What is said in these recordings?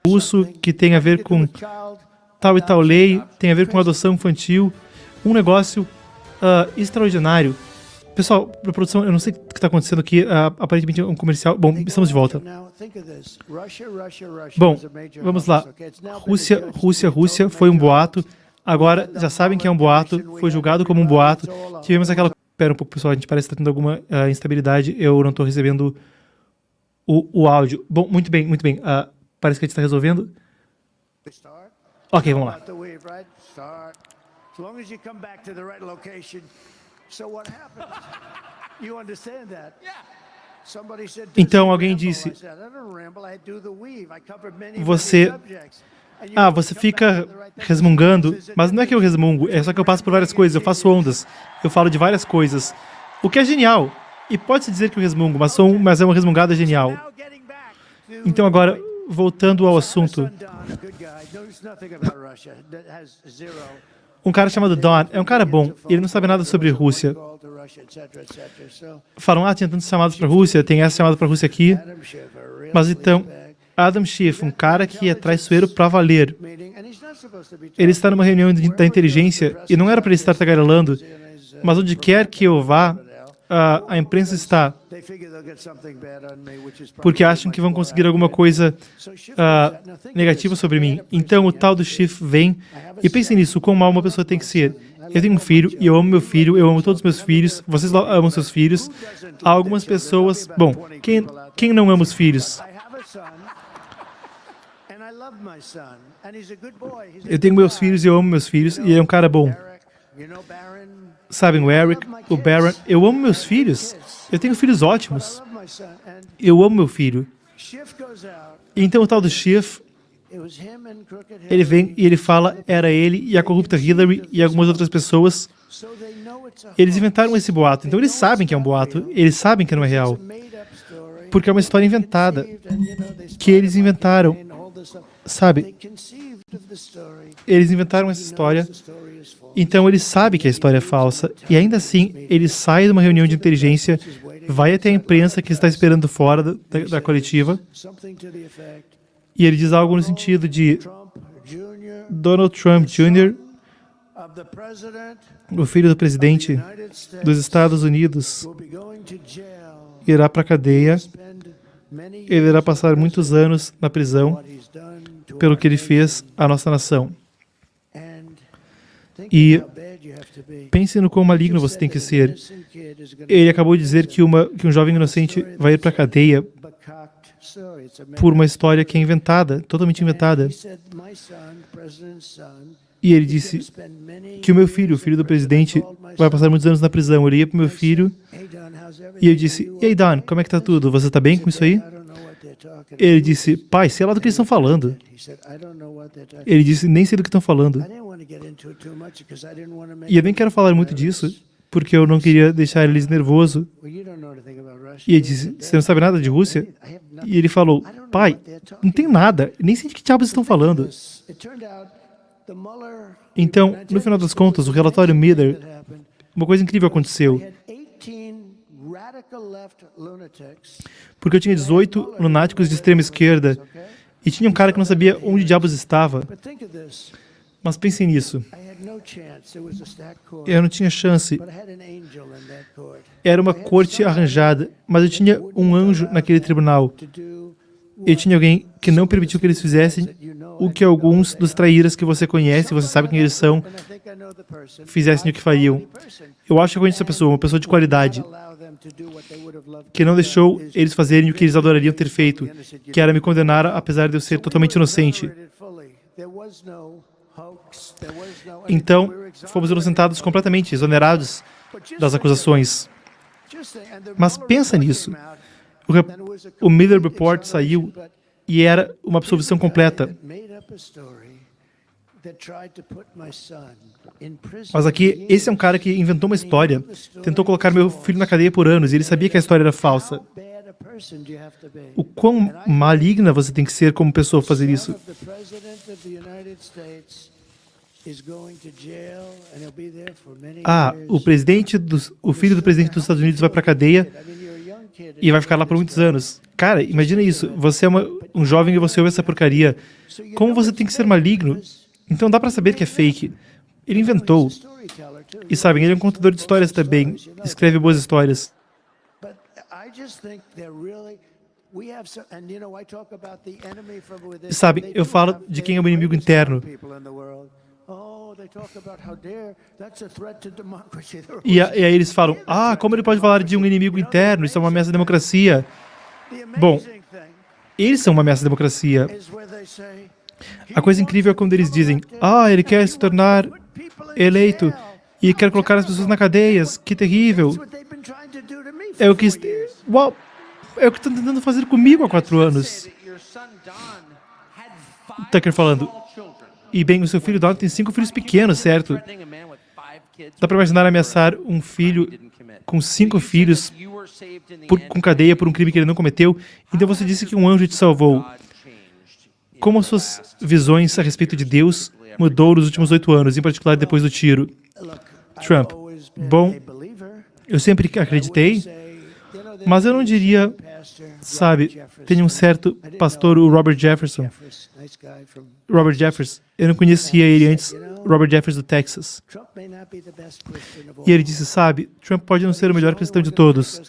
russo que tem a ver com tal e tal lei, tem a ver com adoção infantil, um negócio extraordinário. Pessoal, para produção, eu não sei o que está acontecendo aqui, aparentemente é um comercial. Bom, estamos de volta. Bom, vamos lá. Rússia foi um boato. Agora, já sabem que é um boato, foi julgado como um boato. Tivemos aquela... Espera um pouco, pessoal, a gente parece que está tendo alguma instabilidade. Eu não estou recebendo o áudio. Bom, muito bem. Parece que a gente está resolvendo. Ok, vamos lá. Então alguém disse, você fica resmungando, mas não é que eu resmungo, é só que eu passo por várias coisas, eu faço ondas, eu falo de várias coisas, o que é genial, e pode-se dizer que eu resmungo, mas é uma resmungada genial. Então agora, voltando ao assunto, um cara chamado Don é um cara bom, ele não sabe nada sobre Rússia. Falam, tinha tantos chamados para a Rússia, tem essa chamada para a Rússia aqui. Mas então, Adam Schiff, um cara que é traiçoeiro para valer. Ele está numa reunião da inteligência e não era para ele estar tagarelando, mas onde quer que eu vá, a imprensa está. Porque acham que vão conseguir alguma coisa negativa sobre mim. Então o tal do Schiff vem e pense nisso, quão mal uma pessoa tem que ser. Eu tenho um filho e eu amo meu filho, eu amo todos os meus filhos, vocês amam seus filhos. Há algumas pessoas... Bom, quem não ama os filhos? Eu tenho meus filhos e eu amo meus filhos e ele é um cara bom. Sabem, o Eric, o Baron, eu amo meus filhos. Eu tenho filhos ótimos. Eu amo meu filho. E então o tal do Schiff, ele vem e ele fala, era ele e a corrupta Hillary e algumas outras pessoas. Eles inventaram esse boato. Então eles sabem que é um boato, eles sabem que não é real. Porque é uma história inventada, que eles inventaram. Sabe? Eles inventaram essa história, então eles sabem que a história é falsa, e ainda assim, ele sai de uma reunião de inteligência, vai até a imprensa que está esperando fora da coletiva, e ele diz algo no sentido de Donald Trump Jr., o filho do presidente dos Estados Unidos, irá para a cadeia, ele irá passar muitos anos na prisão pelo que ele fez à nossa nação. E pense no quão maligno você tem que ser. Ele acabou de dizer que um jovem inocente vai ir para a cadeia por uma história que é inventada, totalmente inventada. E ele disse que o meu filho, o filho do presidente, vai passar muitos anos na prisão. Eu olhei para o meu filho e eu disse, e aí, Don, como é que está tudo? Você está bem com isso aí? Ele disse, pai, sei lá do que eles estão falando. Ele disse, nem sei do que estão falando. E eu nem quero falar muito disso, porque eu não queria deixar eles nervosos. E ele disse, você não sabe nada de Rússia? E ele falou, pai, não tem nada, nem sei de que diabos estão falando. Então, no final das contas, o relatório Miller, uma coisa incrível aconteceu. Porque eu tinha 18 lunáticos de extrema esquerda e tinha um cara que não sabia onde diabos estava. Mas pensem nisso. Eu não tinha chance. Era uma corte arranjada, mas eu tinha um anjo naquele tribunal. Eu tinha alguém que não permitiu que eles fizessem o que alguns dos traíras que você conhece, você sabe quem eles são, fizessem o que fariam. Eu acho que eu conheço essa pessoa, uma pessoa de qualidade, que não deixou eles fazerem o que eles adorariam ter feito, que era me condenar apesar de eu ser totalmente inocente. Então, fomos inocentados completamente, exonerados das acusações. Mas pensa nisso. O Miller Report saiu e era uma absolvição completa. Mas aqui, esse é um cara que inventou uma história, tentou colocar meu filho na cadeia por anos, e ele sabia que a história era falsa. O quão maligna você tem que ser como pessoa fazer isso? O filho do presidente dos Estados Unidos vai para a cadeia. e vai ficar lá por muitos anos. Cara, imagina isso. Você é um jovem e você ouve essa porcaria. Como você tem que ser maligno? Então dá pra saber que é fake. Ele inventou. E sabem, ele é um contador de histórias também. Escreve boas histórias. E sabem, eu falo de quem é o inimigo interno. E aí eles falam, como ele pode falar de um inimigo interno? Isso é uma ameaça à democracia. Bom, eles são uma ameaça à democracia. A coisa incrível é quando eles dizem, ele quer se tornar eleito e quer colocar as pessoas na cadeias. Que terrível. É o que estão tentando fazer comigo há 4 anos. Tucker falando. E bem, o seu filho Don tem 5 filhos pequenos, certo? Dá pra imaginar ameaçar um filho com 5 filhos com cadeia por um crime que ele não cometeu? Então você disse que um anjo te salvou. Como as suas visões a respeito de Deus mudou nos últimos 8 anos, em particular depois do tiro? Trump. Bom, eu sempre acreditei, mas eu não diria, sabe, tem um certo pastor, o Robert Jefferson. Robert Jefferson, eu não conhecia ele antes, Robert Jefferson do Texas. E ele disse, sabe, Trump pode não ser o melhor cristão de todos,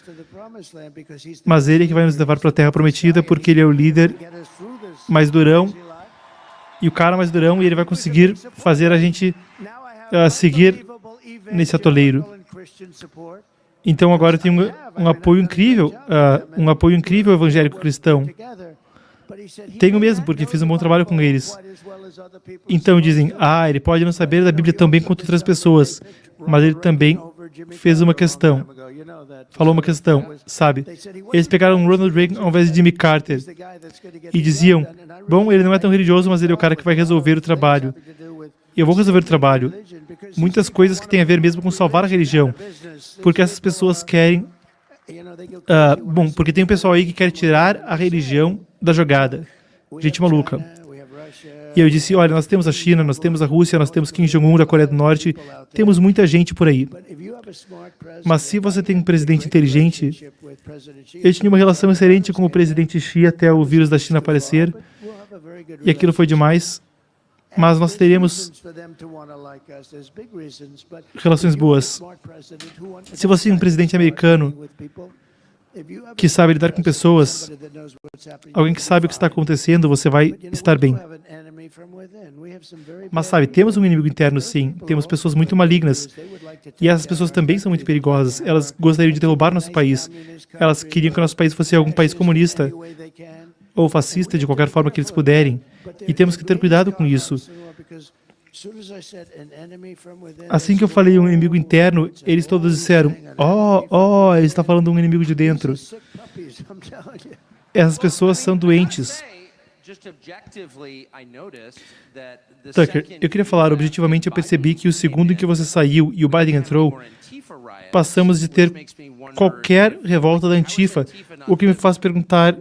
mas ele é que vai nos levar para a Terra Prometida porque ele é o líder mais durão e o cara mais durão e ele vai conseguir fazer a gente seguir nesse atoleiro. Então agora eu tenho um apoio incrível evangélico cristão. Tenho mesmo, porque fiz um bom trabalho com eles. Então dizem, ele pode não saber da Bíblia tão bem quanto outras pessoas, mas ele também fez uma questão. Falou uma questão, sabe? Eles pegaram Ronald Reagan ao invés de Jimmy Carter e diziam, bom, ele não é tão religioso, mas ele é o cara que vai resolver o trabalho. Eu vou resolver o trabalho. Muitas coisas que têm a ver mesmo com salvar a religião. Porque essas pessoas querem... porque tem um pessoal aí que quer tirar a religião da jogada. Gente maluca. E eu disse, olha, nós temos a China, nós temos a Rússia, nós temos Kim Jong-un da Coreia do Norte, temos muita gente por aí. Mas se você tem um presidente inteligente, eu tinha uma relação excelente com o presidente Xi até o vírus da China aparecer, e aquilo foi demais. Mas nós teremos relações boas. Se você é um presidente americano que sabe lidar com pessoas, alguém que sabe o que está acontecendo, você vai estar bem. Mas sabe, temos um inimigo interno sim, temos pessoas muito malignas. E essas pessoas também são muito perigosas. Elas gostariam de derrubar nosso país. Elas queriam que o nosso país fosse algum país comunista ou fascista, de qualquer forma que eles puderem. E temos que ter cuidado com isso. Assim que eu falei um inimigo interno, eles todos disseram, ele está falando de um inimigo de dentro. Essas pessoas são doentes. Tucker, eu queria falar, objetivamente eu percebi que o segundo em que você saiu e o Biden entrou, passamos de ter qualquer revolta da Antifa, o que me faz perguntar,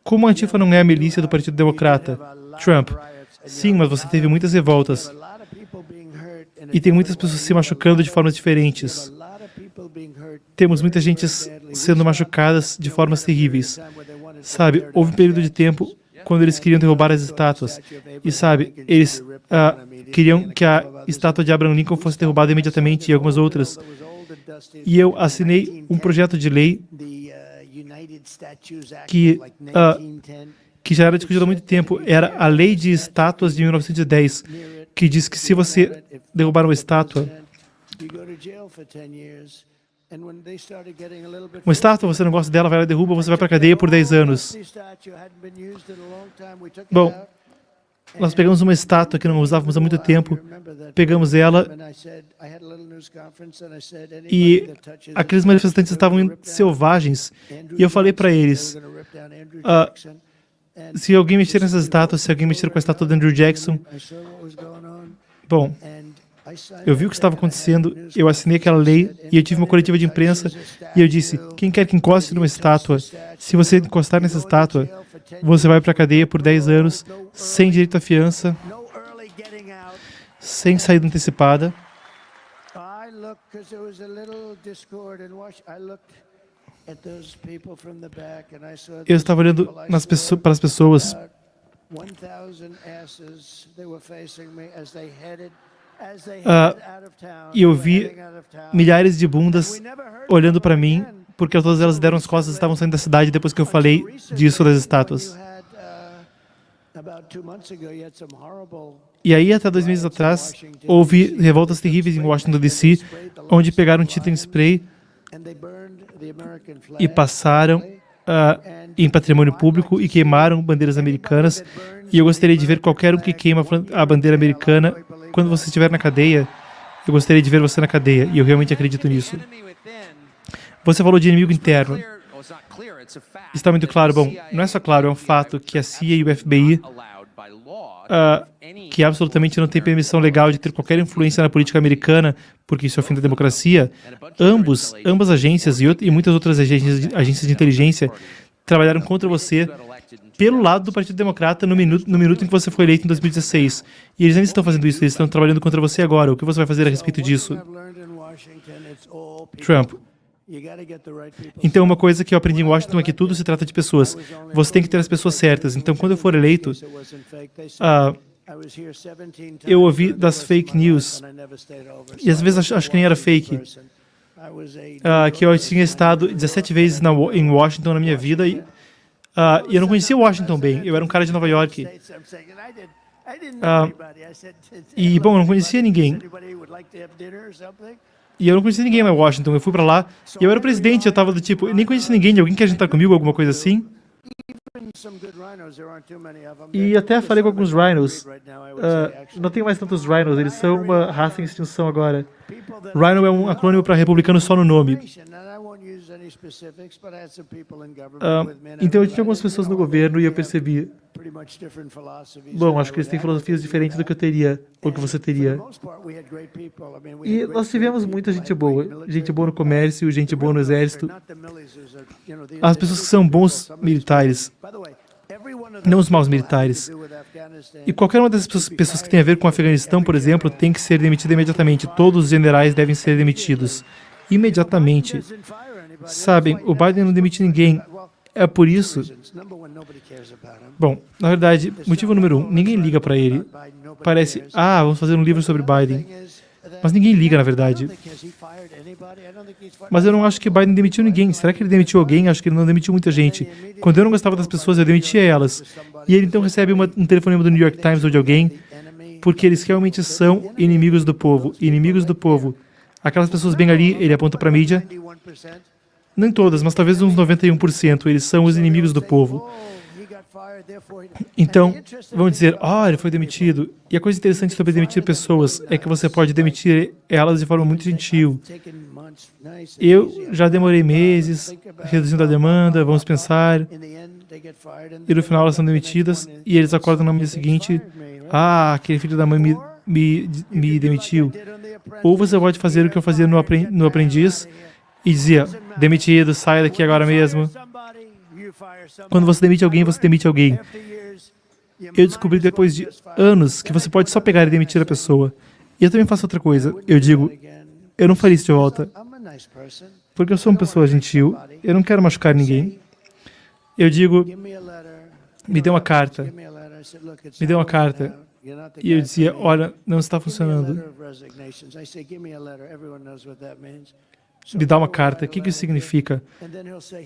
como a Antifa não é a milícia do Partido Democrata? Trump, sim, mas você teve muitas revoltas. E tem muitas pessoas se machucando de formas diferentes. Temos muita gente sendo machucadas de formas terríveis. Sabe, houve um período de tempo quando eles queriam derrubar as estátuas. E sabe, eles queriam que a estátua de Abraham Lincoln fosse derrubada imediatamente e algumas outras. E eu assinei um projeto de lei que já era discutido há muito tempo. Era a Lei de Estátuas de 1910, que diz que se você derrubar uma estátua, você não gosta dela, vai lá e derruba, você vai para a cadeia por 10 anos. Bom, nós pegamos uma estátua que não usávamos há muito tempo, pegamos ela e aqueles manifestantes estavam selvagens. E eu falei para eles, se alguém mexer nessas estátuas, se alguém mexer com a estátua de Andrew Jackson, bom, eu vi o que estava acontecendo, eu assinei aquela lei e eu tive uma coletiva de imprensa e eu disse, quem quer que encoste numa estátua, se você encostar nessa estátua, você vai para a cadeia por 10 anos, sem direito à fiança, sem saída antecipada. Eu estava olhando para as pessoas e eu vi milhares de bundas olhando para mim, porque todas elas deram as costas e estavam saindo da cidade depois que eu falei disso das estátuas. E aí, até 2 meses atrás, houve revoltas terríveis em Washington, D.C., onde pegaram tinta em spray e passaram em patrimônio público e queimaram bandeiras americanas. E eu gostaria de ver qualquer um que queima a bandeira americana. Quando você estiver na cadeia, eu gostaria de ver você na cadeia. E eu realmente acredito nisso. Você falou de inimigo interno. Está muito claro. Bom, não é só claro, é um fato que a CIA e o FBI, que absolutamente não tem permissão legal de ter qualquer influência na política americana, porque isso é o fim da democracia, ambas agências e muitas outras agências de inteligência trabalharam contra você pelo lado do Partido Democrata no minuto em que você foi eleito em 2016. E eles ainda estão fazendo isso, eles estão trabalhando contra você agora. O que você vai fazer a respeito disso? Trump. Então, uma coisa que eu aprendi em Washington é que tudo se trata de pessoas. Você tem que ter as pessoas certas. Então, quando eu for eleito, eu ouvi das fake news, e às vezes acho que nem era fake, que eu tinha estado 17 vezes em Washington na minha vida, e eu não conhecia Washington bem. Eu era um cara de Nova York. E, bom, eu não conhecia ninguém. E eu não conhecia ninguém em Washington. Eu fui pra lá e eu era o presidente. Eu tava do tipo, eu nem conhecia ninguém. Alguém quer jantar comigo, alguma coisa assim? E até falei com alguns rhinos. Não tem mais tantos rhinos. Eles são uma raça em extinção agora. Rhino é um acrônimo para republicano só no nome. Então eu tinha algumas pessoas no governo e eu percebi, bom, acho que eles têm filosofias diferentes do que eu teria, ou que você teria. E nós tivemos muita gente boa no comércio, gente boa no exército. As pessoas que são bons militares, não os maus militares. E qualquer uma dessas pessoas que tem a ver com o Afeganistão, por exemplo, tem que ser demitida imediatamente. Todos os generais devem ser demitidos imediatamente. Sabem, o Biden não demite ninguém. É por isso... Bom, na verdade, motivo número 1, ninguém liga para ele. Parece, vamos fazer um livro sobre Biden. Mas ninguém liga, na verdade. Mas eu não acho que Biden demitiu ninguém. Será que ele demitiu alguém? Acho que ele não demitiu muita gente. Quando eu não gostava das pessoas, eu demitia elas. E ele então recebe um telefonema do New York Times ou de alguém, porque eles realmente são inimigos do povo. Inimigos do povo. Aquelas pessoas bem ali, ele aponta para a mídia. Nem todas, mas talvez uns 91%. Eles são os inimigos do povo. Então, vão dizer, ele foi demitido. E a coisa interessante sobre demitir pessoas é que você pode demitir elas de forma muito gentil. Eu já demorei meses reduzindo a demanda, vamos pensar. E no final elas são demitidas e eles acordam no dia seguinte, aquele filho da mãe me demitiu. Ou você pode fazer o que eu fazia no Aprendiz e dizia, demitido, saia daqui agora mesmo. Quando você demite alguém, você demite alguém. Eu descobri depois de anos que você pode só pegar e demitir a pessoa. E eu também faço outra coisa. Eu digo, eu não faria isso de volta. Porque eu sou uma pessoa gentil, eu não quero machucar ninguém. Eu digo, me dê uma carta. Me dê uma carta. E eu dizia, olha, não está funcionando. Me dá uma carta. O que isso significa?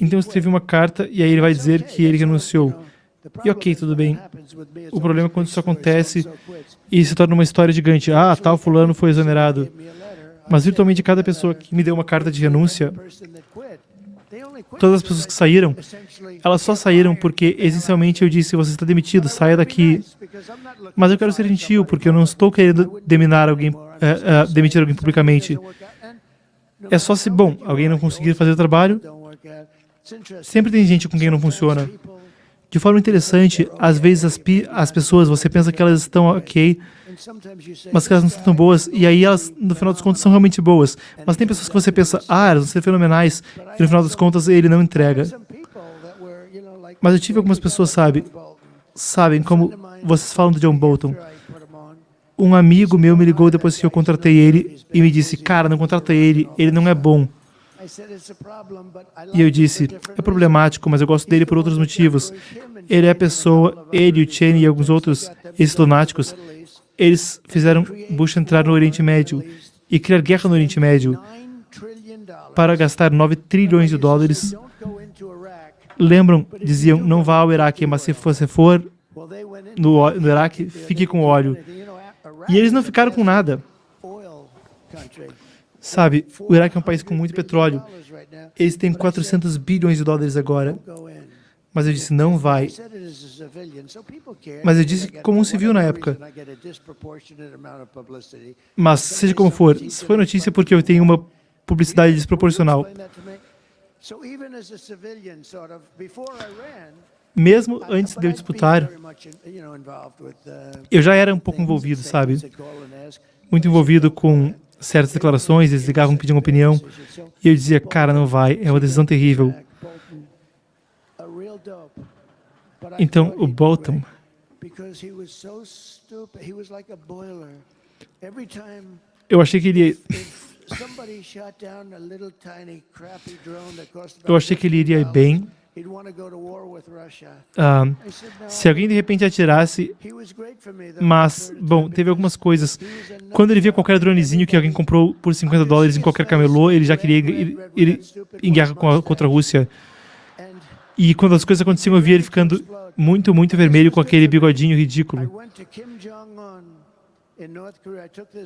Então eu escrevi uma carta e aí ele vai dizer que ele renunciou. E ok, tudo bem. O problema é quando isso acontece e se torna uma história gigante. Tal fulano foi exonerado. Mas virtualmente cada pessoa que me deu uma carta de renúncia, todas as pessoas que saíram, elas só saíram porque essencialmente eu disse, você está demitido, saia daqui. Mas eu quero ser gentil porque eu não estou querendo demitir alguém publicamente. É só se, alguém não conseguir fazer o trabalho. Sempre tem gente com quem não funciona. De forma interessante, às vezes as pessoas, você pensa que elas estão ok, mas que elas não são tão boas, e aí elas, no final dos contos, são realmente boas. Mas tem pessoas que você pensa, elas vão ser fenomenais, e no final das contas ele não entrega. Mas eu tive algumas pessoas, sabem como vocês falam do John Bolton. Um amigo meu me ligou depois que eu contratei ele e me disse, cara, não contrata ele, ele não é bom. E eu disse, é problemático, mas eu gosto dele por outros motivos. Ele é a pessoa, ele, o Cheney e alguns outros, esses lunáticos, eles fizeram Bush entrar no Oriente Médio e criar guerra no Oriente Médio para gastar 9 trilhões de dólares. Lembram, diziam, não vá ao Iraque, mas se você for no Iraque, fique com óleo. E eles não ficaram com nada. Sabe, o Iraque é um país com muito petróleo. Eles têm 400 bilhões de dólares agora. Mas eu disse, não vai. Mas eu disse como um civil na época. Mas, seja como for, se foi notícia porque eu tenho uma publicidade desproporcional. Mesmo antes de eu disputar, eu já era um pouco envolvido, sabe? Muito envolvido com certas declarações, eles ligavam pedindo opinião, e eu dizia, cara, não vai, é uma decisão terrível. Então, o Bolton, eu achei que ele iria bem. Se alguém de repente atirasse, mas, bom, teve algumas coisas. Quando ele via qualquer dronezinho que alguém comprou por 50 dólares em qualquer camelô, ele já queria ir em guerra contra a Rússia. E quando as coisas aconteciam, eu via ele ficando muito, muito vermelho com aquele bigodinho ridículo.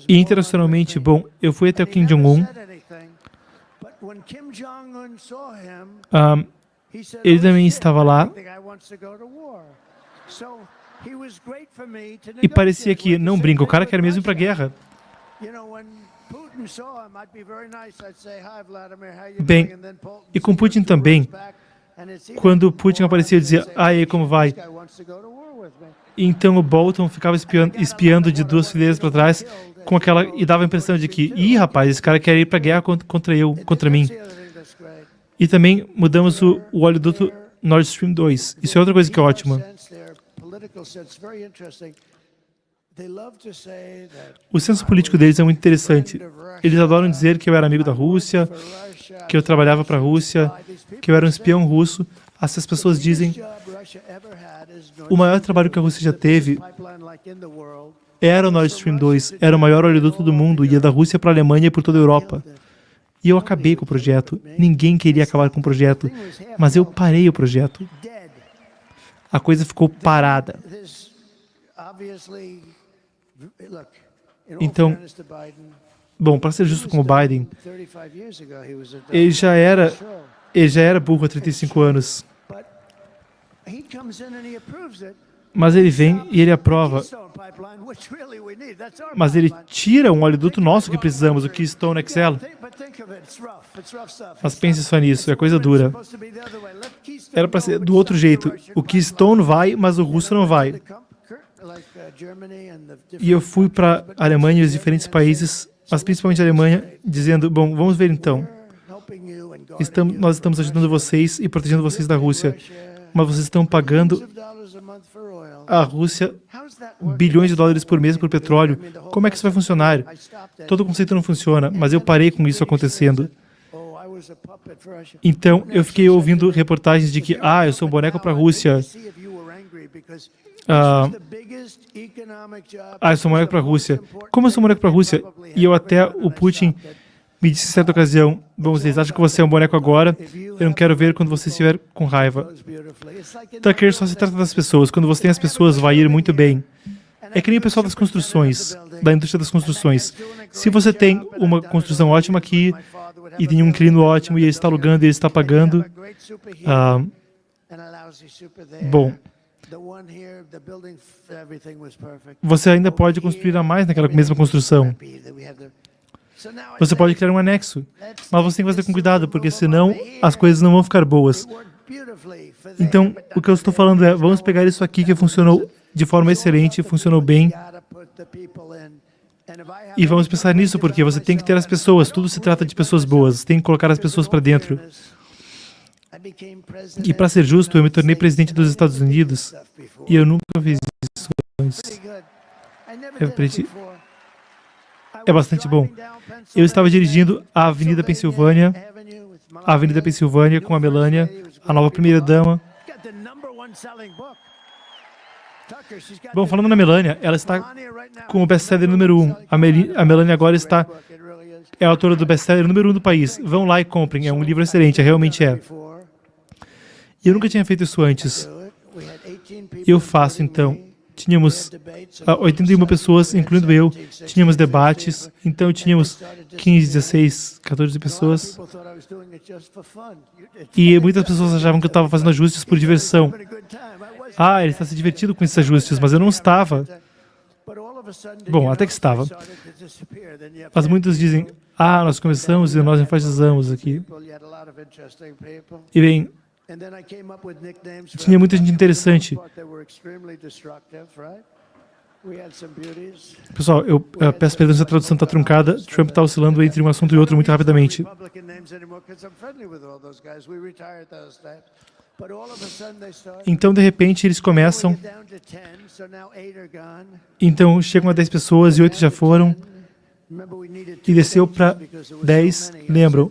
E internacionalmente, bom, eu fui até o Kim Jong-un. Ele também estava lá. E parecia que, não brinca, o cara quer mesmo ir para a guerra. Bem, e com Putin também. Quando Putin aparecia, dizia, e aí, como vai? Então o Bolton ficava espiando de duas fileiras para trás, com aquela, e dava a impressão de que, rapaz, esse cara quer ir para a guerra contra mim. E também mudamos o oleoduto Nord Stream 2. Isso é outra coisa que é ótima. O senso político deles é muito interessante. Eles adoram dizer que eu era amigo da Rússia, que eu trabalhava para a Rússia, que eu era um espião russo. Essas pessoas dizem, o maior trabalho que a Rússia já teve era o Nord Stream 2, era o maior oleoduto do mundo, ia da Rússia para a Alemanha e por toda a Europa. E eu acabei com o projeto. Ninguém queria acabar com o projeto, mas eu parei o projeto. A coisa ficou parada. Então, bom, para ser justo com o Biden, ele já era burro há 35 anos. Mas ele vem e ele aprova. Mas ele tira um oleoduto nosso que precisamos, o Keystone XL. Mas pense só nisso, é coisa dura. Era para ser do outro jeito. O Keystone vai, mas o russo não vai. E eu fui para a Alemanha e os diferentes países, mas principalmente a Alemanha, dizendo, bom, vamos ver então. Nós estamos ajudando vocês e protegendo vocês da Rússia, mas vocês estão pagando a Rússia bilhões de dólares por mês por petróleo. Como é que isso vai funcionar? Todo o conceito não funciona, mas eu parei com isso acontecendo. Então, eu fiquei ouvindo reportagens de que, eu sou um boneco para a Rússia. Eu sou um boneco para a Rússia. Como eu sou um boneco para a Rússia? E eu até, o Putin me disse em certa ocasião, bom, vocês acham que você é um boneco agora? Eu não quero ver quando você estiver com raiva. Tucker só se trata das pessoas. Quando você tem as pessoas, vai ir muito bem. É que nem o pessoal das construções, da indústria das construções. Se você tem uma construção ótima aqui, e tem um inquilino ótimo, e ele está alugando, e ele está pagando, bom, você ainda pode construir a mais naquela mesma construção. Você pode criar um anexo, mas você tem que fazer com cuidado, porque senão as coisas não vão ficar boas. Então, o que eu estou falando é, vamos pegar isso aqui que funcionou de forma excelente, funcionou bem, e vamos pensar nisso, porque você tem que ter as pessoas, tudo se trata de pessoas boas, tem que colocar as pessoas para dentro. E para ser justo, eu me tornei presidente dos Estados Unidos, e eu nunca fiz isso antes. É bastante bom. Eu estava dirigindo a Avenida Pensilvânia, a Avenida Pensilvânia com a Melania, a nova primeira-dama. Bom, falando na Melania, ela está com o best-seller número 1. A Melania agora é a autora do best-seller número 1 do país. Vão lá e comprem, é um livro excelente, realmente é. E eu nunca tinha feito isso antes. Eu faço, então. Tínhamos 81 pessoas, incluindo eu. Tínhamos debates, então tínhamos 15, 16, 14 pessoas. E muitas pessoas achavam que eu estava fazendo ajustes por diversão. Ah, ele está se divertindo com esses ajustes, mas eu não estava. Bom, até que estava. Mas muitos dizem, nós começamos e nós enfatizamos aqui. E bem, tinha muita gente interessante. Pessoal, eu peço perdão se a tradução está truncada. Trump está oscilando entre um assunto e outro muito rapidamente. Então, de repente, eles começam. Então, chegam a 10 pessoas e 8 já foram. E desceu para 10. Lembram?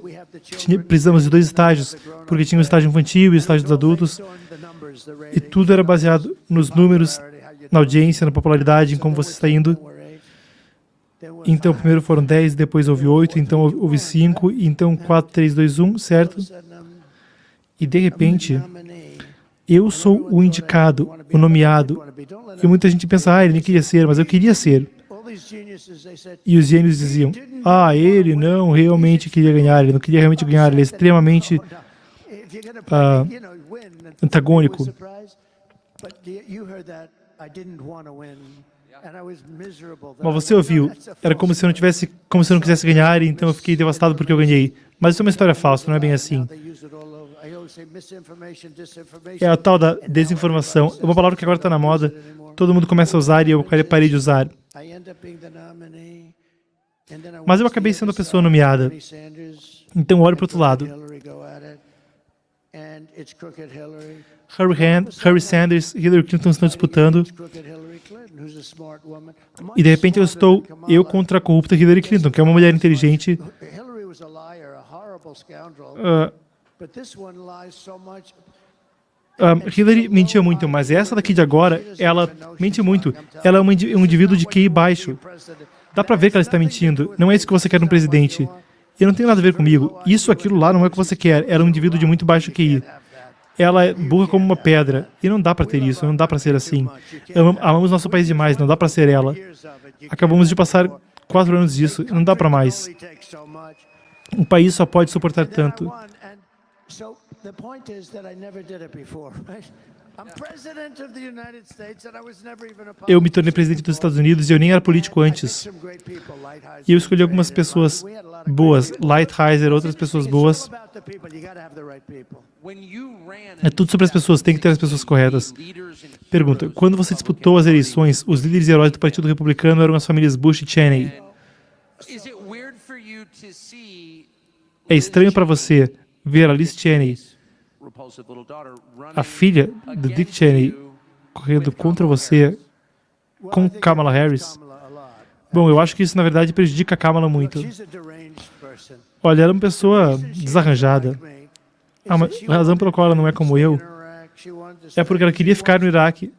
Precisamos de 2 estágios, porque tinha o estágio infantil e o estágio dos adultos. E tudo era baseado nos números, na audiência, na popularidade, em como você está indo. Então, primeiro foram 10, depois houve 8, então houve 5, então 4, 3, 2, 1, certo? E, de repente, eu sou o indicado, o nomeado. E muita gente pensa, ele nem queria ser, mas eu queria ser. E os gênios diziam, ele não realmente queria ganhar, ele não queria realmente ganhar, ele é extremamente antagônico. Mas você ouviu, era como se eu não quisesse ganhar, então eu fiquei devastado porque eu ganhei. Mas isso é uma história falsa, não é bem assim. É a tal da desinformação. É uma palavra que agora está na moda, todo mundo começa a usar e eu parei de usar. Mas eu acabei sendo a pessoa nomeada. Então eu olho para o outro lado. Harry Sanders e Hillary Clinton estão disputando. E de repente eu contra a corrupta Hillary Clinton, que é uma mulher inteligente. Hillary mentia muito, mas essa daqui de agora, ela mente muito. Ela é um indivíduo de QI baixo. Dá pra ver que ela está mentindo. Não é isso que você quer no presidente. E não tem nada a ver comigo. Isso, aquilo lá não é o que você quer. Ela é um indivíduo de muito baixo QI. Ela é burra como uma pedra. E não dá pra ter isso, não dá pra ser assim. Amamos nosso país demais, não dá pra ser ela. Acabamos de passar 4 anos disso, não dá pra mais. Um país só pode suportar tanto. Eu me tornei presidente dos Estados Unidos e eu nem era político antes. E eu escolhi algumas pessoas boas, Lighthizer, outras pessoas boas. É tudo sobre as pessoas, tem que ter as pessoas corretas. Pergunta, quando você disputou as eleições, os líderes heróis do Partido Republicano eram as famílias Bush e Cheney. É estranho para você ver a Liz Cheney, a filha do Dick Cheney, correndo contra você com Kamala Harris? Bom, eu acho que isso, na verdade, prejudica a Kamala muito. Olha, ela é uma pessoa desarranjada. A razão pela qual ela não é como eu é porque ela queria ficar no Iraque.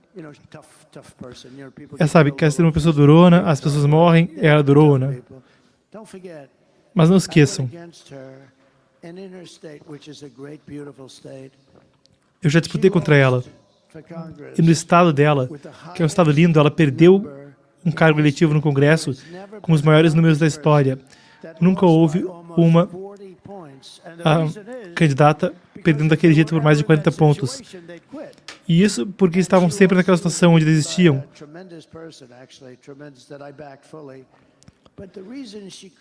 Sabe, quer ser uma pessoa durona, as pessoas morrem, ela é durona. Mas não esqueçam, eu já disputei contra ela. E no estado dela, que é um estado lindo, ela perdeu um cargo eletivo no Congresso com os maiores números da história. Nunca houve uma candidata perdendo daquele jeito por mais de 40 pontos. E isso porque estavam sempre naquela situação onde desistiam.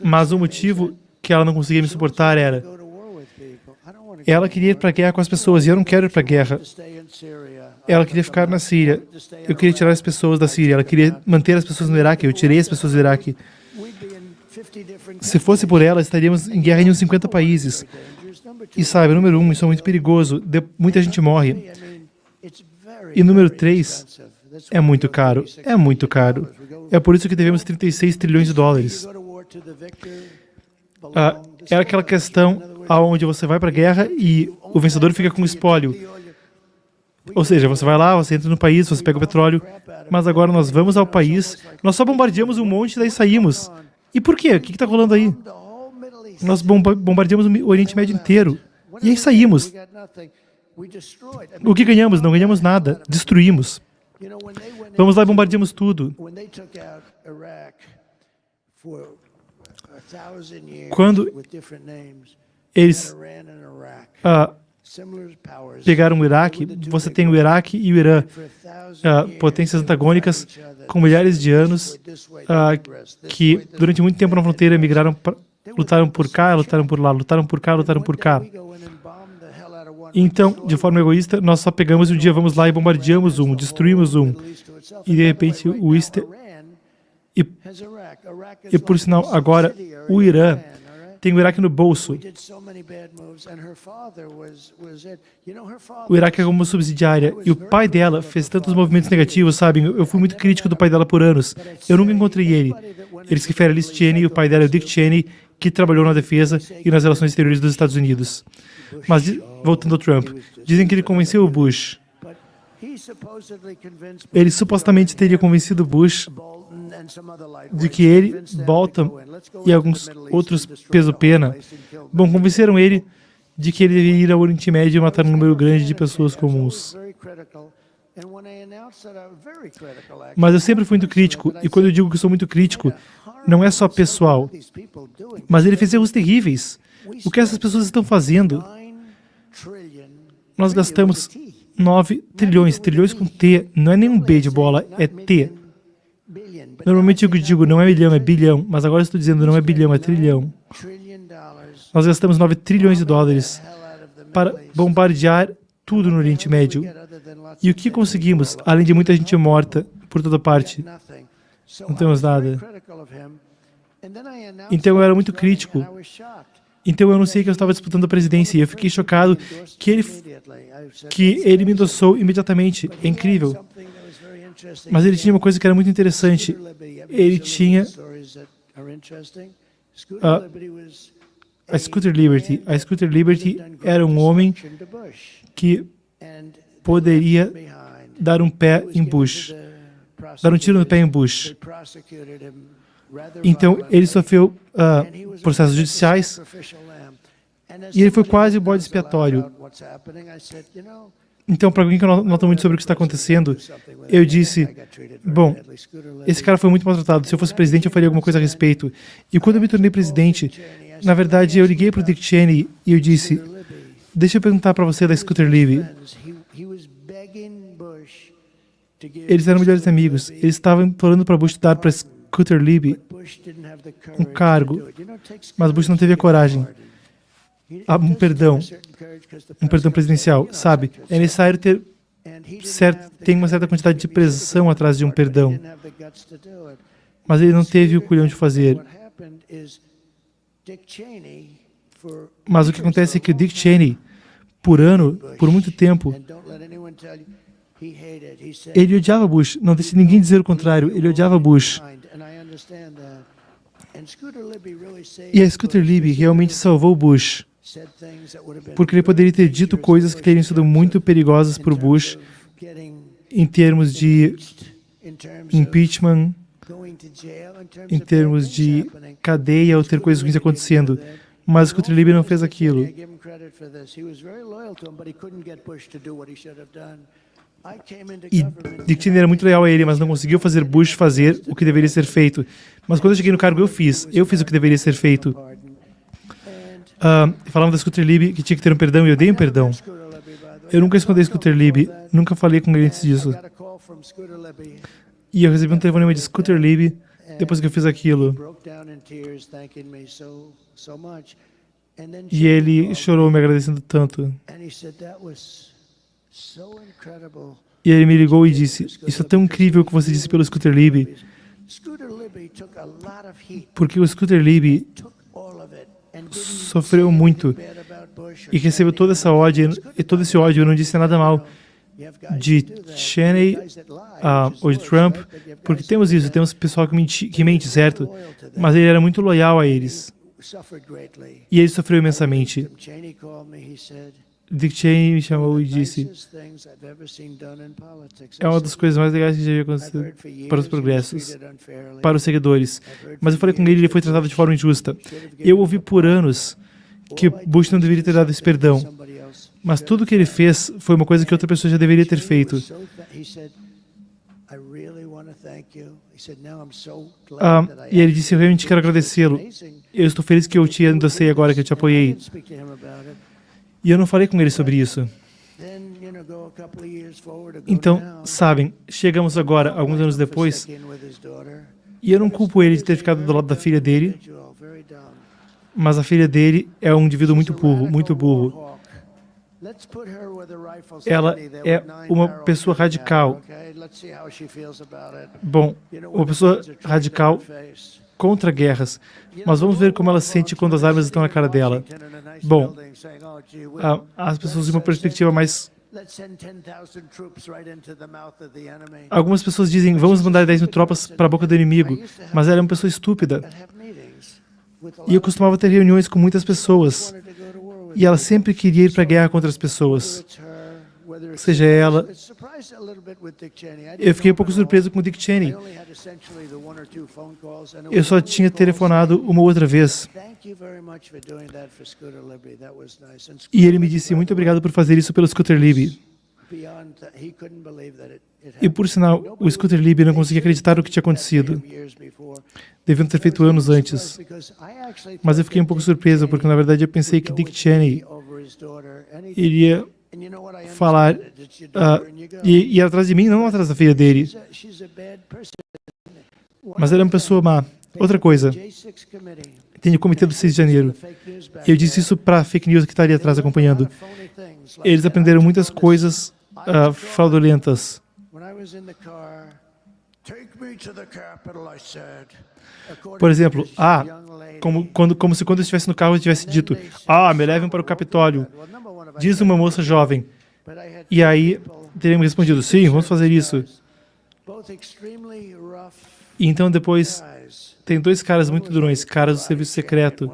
Mas o motivo que ela não conseguia me suportar era ela queria ir para a guerra com as pessoas e eu não quero ir para a guerra. Ela queria ficar na Síria. Eu queria tirar as pessoas da Síria. Ela queria manter as pessoas no Iraque. Eu tirei as pessoas do Iraque. Se fosse por ela, estaríamos em guerra em uns 50 países. E sabe, número 1, isso é muito perigoso. Muita gente morre. E número 3, é muito caro. É muito caro. É por isso que devemos 36 trilhões de dólares. É aquela questão onde você vai para a guerra e o vencedor fica com o espólio. Ou seja, você vai lá, você entra no país, você pega o petróleo, mas agora nós vamos ao país, nós só bombardeamos um monte e daí saímos. E por quê? O que está rolando aí? Nós bombardeamos o Oriente Médio inteiro e aí saímos. O que ganhamos? Não ganhamos nada. Destruímos. Vamos lá e bombardeamos tudo. Quando eles pegaram o Iraque, você tem o Iraque e o Irã, potências antagônicas com milhares de anos, que durante muito tempo na fronteira migraram, lutaram por cá, lutaram por lá, lutaram por cá, lutaram por cá. Então, de forma egoísta, nós só pegamos e um dia vamos lá e bombardeamos um, destruímos um. E de repente o e por sinal, agora o Irã tem o Iraque no bolso. O Iraque é como uma subsidiária. E o pai dela fez tantos movimentos negativos, sabem? Eu fui muito crítico do pai dela por anos. Eu nunca encontrei ele. Eles que refere a Liz Cheney, o pai dela é o Dick Cheney, que trabalhou na defesa e nas relações exteriores dos Estados Unidos. Mas, voltando ao Trump, dizem que ele convenceu o Bush. Ele supostamente teria convencido Bush de que ele, Bolton e alguns outros peso-pena, convenceram ele de que ele deveria ir ao Oriente Médio e matar um número grande de pessoas comuns. Mas eu sempre fui muito crítico, e quando eu digo que sou muito crítico, não é só pessoal, mas ele fez erros terríveis. O que essas pessoas estão fazendo? Nós gastamos 9 trilhões, trilhões com T, não é nem um B de bola, é T. Normalmente eu digo não é milhão, é bilhão, mas agora eu estou dizendo não é bilhão, é trilhão. Nós gastamos 9 trilhões de dólares para bombardear tudo no Oriente Médio. E o que conseguimos, além de muita gente morta por toda parte? Não temos nada. Então eu era muito crítico. Então eu anunciei que eu estava disputando a presidência e eu fiquei chocado que ele me endossou imediatamente. É incrível. Mas ele tinha uma coisa que era muito interessante. Ele tinha a Scooter Liberty. A Scooter Liberty era um homem que poderia dar um pé em Bush, dar um tiro no pé em Bush. Então, ele sofreu processos judiciais e ele foi quase o bode expiatório. Então, para alguém que não nota muito sobre o que está acontecendo, eu disse, bom, esse cara foi muito maltratado. Se eu fosse presidente, eu faria alguma coisa a respeito. E quando eu me tornei presidente, na verdade, eu liguei para o Dick Cheney e eu disse, deixa eu perguntar para você da Scooter Libby. Eles eram melhores amigos. Eles estavam implorando para Bush dar para Scooter Libby um cargo, mas Bush não teve a coragem. Um perdão presidencial, sabe? É necessário tem uma certa quantidade de pressão atrás de um perdão. Mas ele não teve o culhão de fazer. Mas o que acontece é que o Dick Cheney, por muito tempo, ele odiava Bush. Não deixe ninguém dizer o contrário. Ele odiava Bush. E a Scooter Libby realmente salvou Bush, porque ele poderia ter dito coisas que teriam sido muito perigosas para o Bush em termos de impeachment, em termos de cadeia ou ter coisas ruins acontecendo. Mas Scooter Libby não fez aquilo. E Dick Cheney era muito leal a ele, mas não conseguiu fazer Bush fazer o que deveria ser feito. Mas quando eu cheguei no cargo, eu fiz o que deveria ser feito. Falavam da Scooter Libby que tinha que ter um perdão e eu dei um perdão. Eu nunca escondi Scooter Libby, nunca falei com ele antes disso. E eu recebi um telefonema de Scooter Libby depois que eu fiz aquilo. E ele chorou me agradecendo tanto. E ele me ligou e disse, isso é tão incrível o que você disse pelo Scooter Libby. Porque o Scooter Libby sofreu muito e recebeu toda essa ódio, e todo esse ódio. Eu não disse nada mal de Cheney ou de Trump, porque temos pessoal que mente, certo? Mas ele era muito loyal a eles. E ele sofreu imensamente. Dick Cheney me chamou e disse: é uma das coisas mais legais que já havia acontecido para os progressos, para os seguidores. Mas eu falei com ele e ele foi tratado de forma injusta. Eu ouvi por anos que Bush não deveria ter dado esse perdão. Mas tudo que ele fez foi uma coisa que outra pessoa já deveria ter feito. E ele disse: eu realmente quero agradecê-lo. Eu estou feliz que eu te endossei agora, que eu te apoiei. E eu não falei com ele sobre isso. Então, sabem, chegamos agora, alguns anos depois, e eu não culpo ele de ter ficado do lado da filha dele, mas a filha dele é um indivíduo muito burro, muito burro. Ela é uma pessoa radical. Bom, uma pessoa radical contra guerras. Mas vamos ver como ela se sente quando as armas estão na cara dela. Bom, as pessoas de uma perspectiva mais... Algumas pessoas dizem: vamos mandar 10 mil tropas para a boca do inimigo. Mas ela é uma pessoa estúpida. E eu costumava ter reuniões com muitas pessoas. E ela sempre queria ir para a guerra contra as pessoas. Seja ela... Eu fiquei um pouco surpreso com o Dick Cheney. Eu só tinha telefonado uma outra vez. E ele me disse: muito obrigado por fazer isso pelo Scooter Libby. E por sinal, o Scooter Libby não conseguia acreditar no que tinha acontecido. Deviam ter feito anos antes. Mas eu fiquei um pouco surpreso, porque na verdade eu pensei que Dick Cheney iria falar e ir atrás de mim, não atrás da filha dele. Mas ela é uma pessoa má. Outra coisa, tem o comitê do 6 de janeiro. Eu disse isso para a fake news que está ali atrás acompanhando. Eles aprenderam muitas coisas fraudulentas. Por exemplo, como se quando eu estivesse no carro eu tivesse dito: me levem para o Capitólio. Diz uma moça jovem. E aí teríamos respondido: sim, vamos fazer isso. E então depois tem dois caras muito durões, caras do serviço secreto.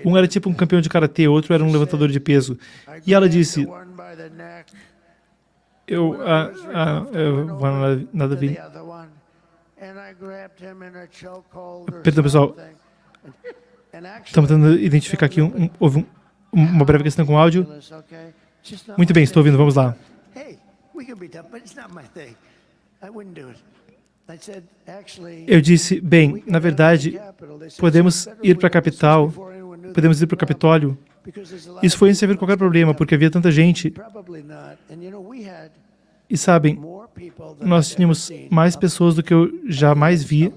Um era tipo um campeão de karatê, outro era um levantador de peso. E ela disse: nada a ver. Perdão, pessoal. Estamos tentando identificar aqui. Houve uma breve questão com o áudio. Muito bem, estou ouvindo. Vamos lá. Eu disse: bem, na verdade, podemos ir para a capital, podemos ir para o Capitólio. Isso foi antes de haver qualquer problema, porque havia tanta gente. E sabem, nós tínhamos mais pessoas do que eu jamais vi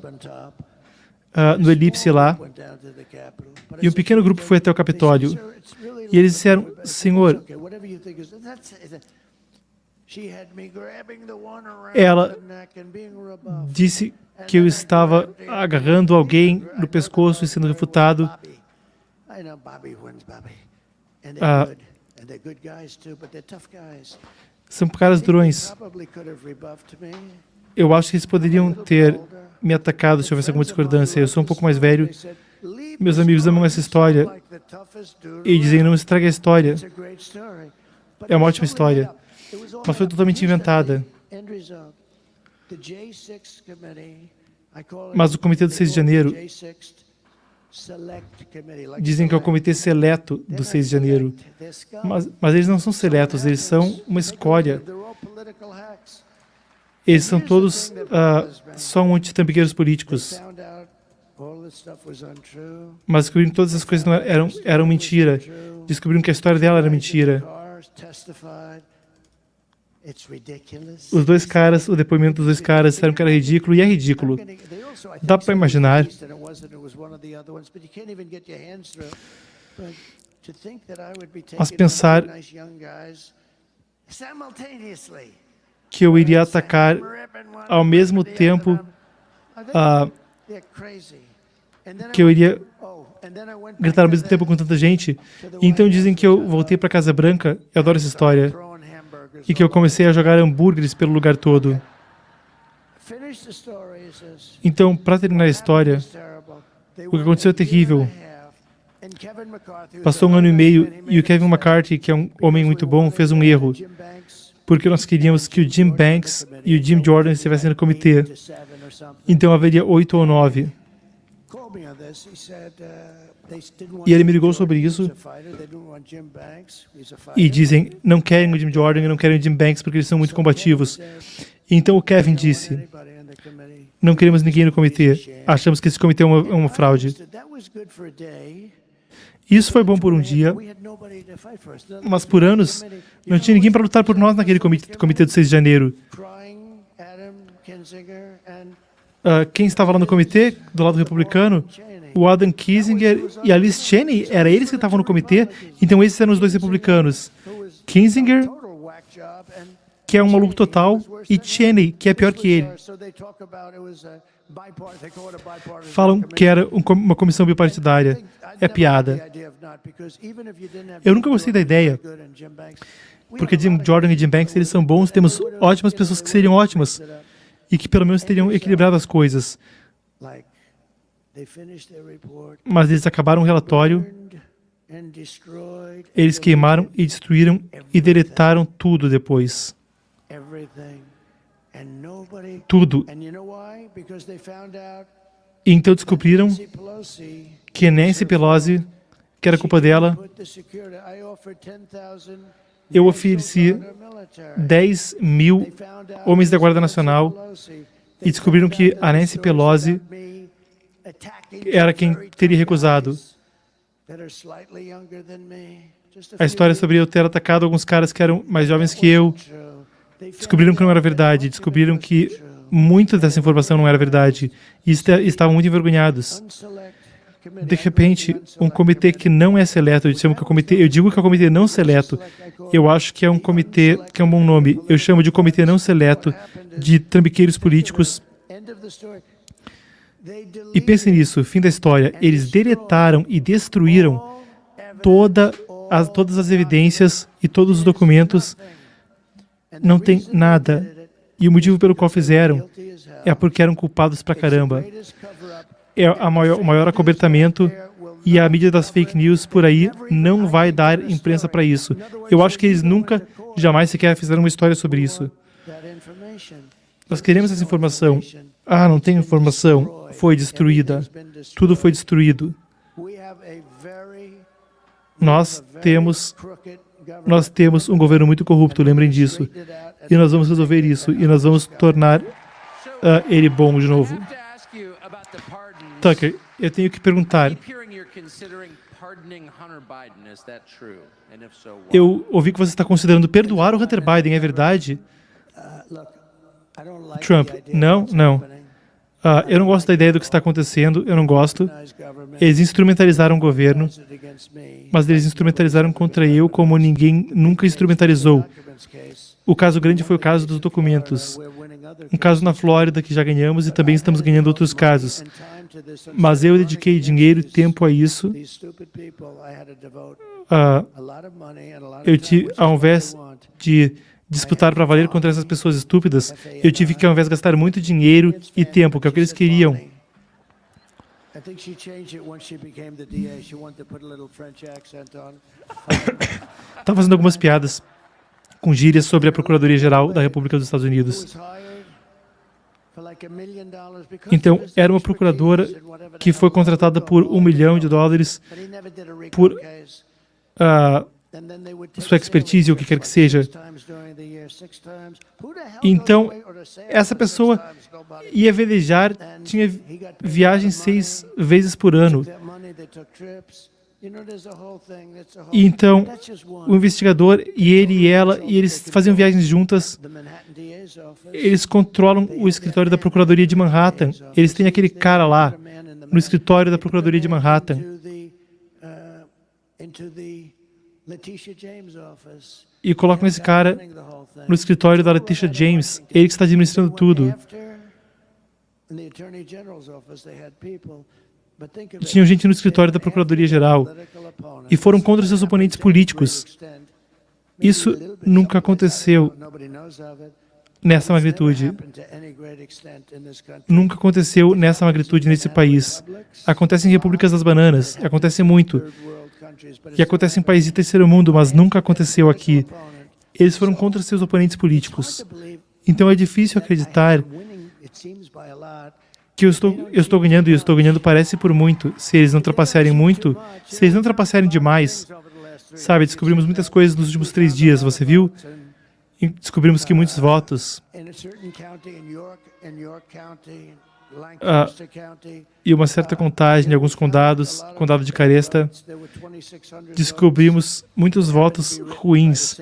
no elipse lá. E um pequeno grupo foi até o Capitólio. E eles disseram: senhor, ela disse que eu estava agarrando alguém no pescoço e sendo refutado. São caras durões. Eu acho que eles poderiam ter me atacado se houvesse alguma discordância. Eu sou um pouco mais velho. Meus amigos amam essa história e dizem: não estrague a história. É uma ótima história. Mas foi totalmente inventada. Mas o Comitê do 6 de Janeiro, dizem que é o Comitê Seleto do 6 de Janeiro. Mas eles não são seletos, eles são uma escória. Eles são todos só um monte de trambiqueiros políticos. Mas descobriram que todas as coisas não eram mentira. Descobriram que a história dela era mentira. Os dois caras, o depoimento dos dois caras, disseram que era ridículo, e é ridículo. Dá para imaginar mas pensar que eu iria atacar ao mesmo tempo que eu iria gritar ao mesmo tempo com tanta gente. E então dizem que eu voltei para a Casa Branca, eu adoro essa história, e que eu comecei a jogar hambúrgueres pelo lugar todo. Então, para terminar a história, o que aconteceu é terrível. Passou 1 ano e meio e o Kevin McCarthy, que é um homem muito bom, fez um erro, porque nós queríamos que o Jim Banks e o Jim Jordan estivessem no comitê. Então haveria 8 ou 9. E ele me ligou sobre isso e dizem, não querem o Jim Jordan e não querem o Jim Banks porque eles são muito combativos. Então o Kevin disse, não queremos ninguém no comitê, achamos que esse comitê é uma fraude. Isso foi bom por um dia, mas por anos não tinha ninguém para lutar por nós naquele comitê do 6 de janeiro. Quem estava lá no comitê, do lado republicano? O Adam Kinzinger e a Liz Cheney, era eles que estavam no comitê, então esses eram os 2 republicanos. Kinzinger, que é um maluco total, e Cheney, que é pior que ele. Falam que era uma comissão bipartidária. É piada. Eu nunca gostei da ideia, porque Jim Jordan e Jim Banks, eles são bons, temos ótimas pessoas que seriam ótimas e que pelo menos teriam equilibrado as coisas. Mas eles acabaram o relatório, eles queimaram e destruíram e deletaram tudo depois. Tudo. E então descobriram que Nancy Pelosi, que era culpa dela, eu ofereci 10 mil homens da Guarda Nacional e descobriram que a Nancy Pelosi era quem teria recusado. A história sobre eu ter atacado alguns caras que eram mais jovens que eu. Descobriram que não era verdade. Descobriram que muita dessa informação não era verdade. E estavam muito envergonhados. De repente, um comitê que não é seleto, eu digo que é um comitê não seleto, eu acho que é um comitê que é um bom nome. Eu chamo de comitê não seleto de trambiqueiros políticos. E pensem nisso, fim da história. Eles deletaram e destruíram todas as evidências e todos os documentos. Não tem nada. E o motivo pelo qual fizeram é porque eram culpados pra caramba. É o maior acobertamento e a mídia das fake news por aí não vai dar imprensa para isso. Eu acho que eles nunca, jamais sequer fizeram uma história sobre isso. Nós queremos essa informação. Ah, não tem informação. Foi destruída. Tudo foi destruído. Nós temos um governo muito corrupto, lembrem disso. E nós vamos resolver isso. E nós vamos tornar ele bom de novo. Tucker, eu tenho que perguntar. Eu ouvi que você está considerando perdoar o Hunter Biden, é verdade? Trump, não. Eu não gosto da ideia do que está acontecendo, eu não gosto. Eles instrumentalizaram o governo, mas eles instrumentalizaram contra eu como ninguém nunca instrumentalizou. O caso grande foi o caso dos documentos. Um caso na Flórida que já ganhamos e também estamos ganhando outros casos. Mas eu dediquei dinheiro e tempo a isso. Ao invés de disputar para valer contra essas pessoas estúpidas, eu tive que, ao invés de gastar muito dinheiro e tempo, que é o que eles queriam. Estava fazendo algumas piadas com gírias sobre a Procuradoria-Geral da República dos Estados Unidos. Então, era uma procuradora que foi contratada por $1 milhão por sua expertise, ou o que quer que seja. Então, essa pessoa ia velejar, tinha viagens 6 vezes por ano. E então, o investigador e ele e ela, e eles faziam viagens juntas. Eles controlam o escritório da Procuradoria de Manhattan. Eles têm aquele cara lá, no escritório da Procuradoria de Manhattan. E colocam esse cara no escritório da Letitia James. Ele que está administrando tudo. Tinham gente no escritório da Procuradoria-Geral e foram contra seus oponentes políticos. Isso nunca aconteceu nessa magnitude. Nunca aconteceu nessa magnitude nesse país. Acontece em Repúblicas das Bananas. Acontece muito. que acontece em países de terceiro mundo, mas nunca aconteceu aqui. Eles foram contra seus oponentes políticos. Então é difícil acreditar que eu estou ganhando e eu estou ganhando parece por muito. Se eles não ultrapassarem muito, se eles não ultrapassarem demais, sabe, descobrimos muitas coisas nos últimos 3 dias, você viu? E descobrimos que muitos votos e uma certa contagem em alguns condados, condado de Caresta, descobrimos muitos votos ruins.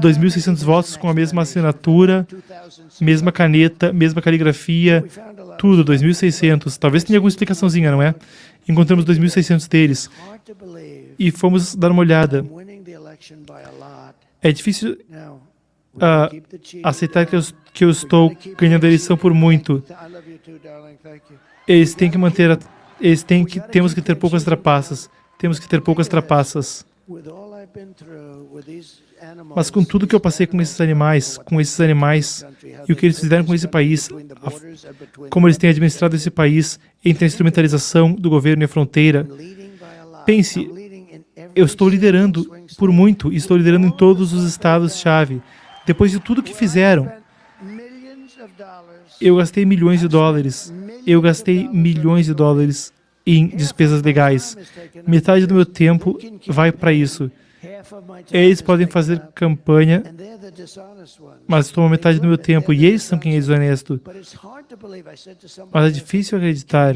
2.600 votos com a mesma assinatura, mesma caneta, mesma caligrafia, tudo, 2.600. Talvez tenha alguma explicaçãozinha, não é? Encontramos 2.600 deles e fomos dar uma olhada. É difícil aceitar que eu estou ganhando a eleição por muito. Eles têm que manter, temos que ter poucas trapaças. Temos que ter poucas trapaças. Mas com tudo que eu passei com esses animais e o que eles fizeram com esse país, como eles têm administrado esse país entre a instrumentalização do governo e a fronteira, pense, eu estou liderando por muito, e estou liderando em todos os estados-chave. Depois de tudo que fizeram, eu gastei milhões de dólares. Eu gastei milhões de dólares em despesas legais. Metade do meu tempo vai para isso. Eles podem fazer campanha, mas tomam metade do meu tempo, e eles são quem é desonesto. Mas é difícil acreditar.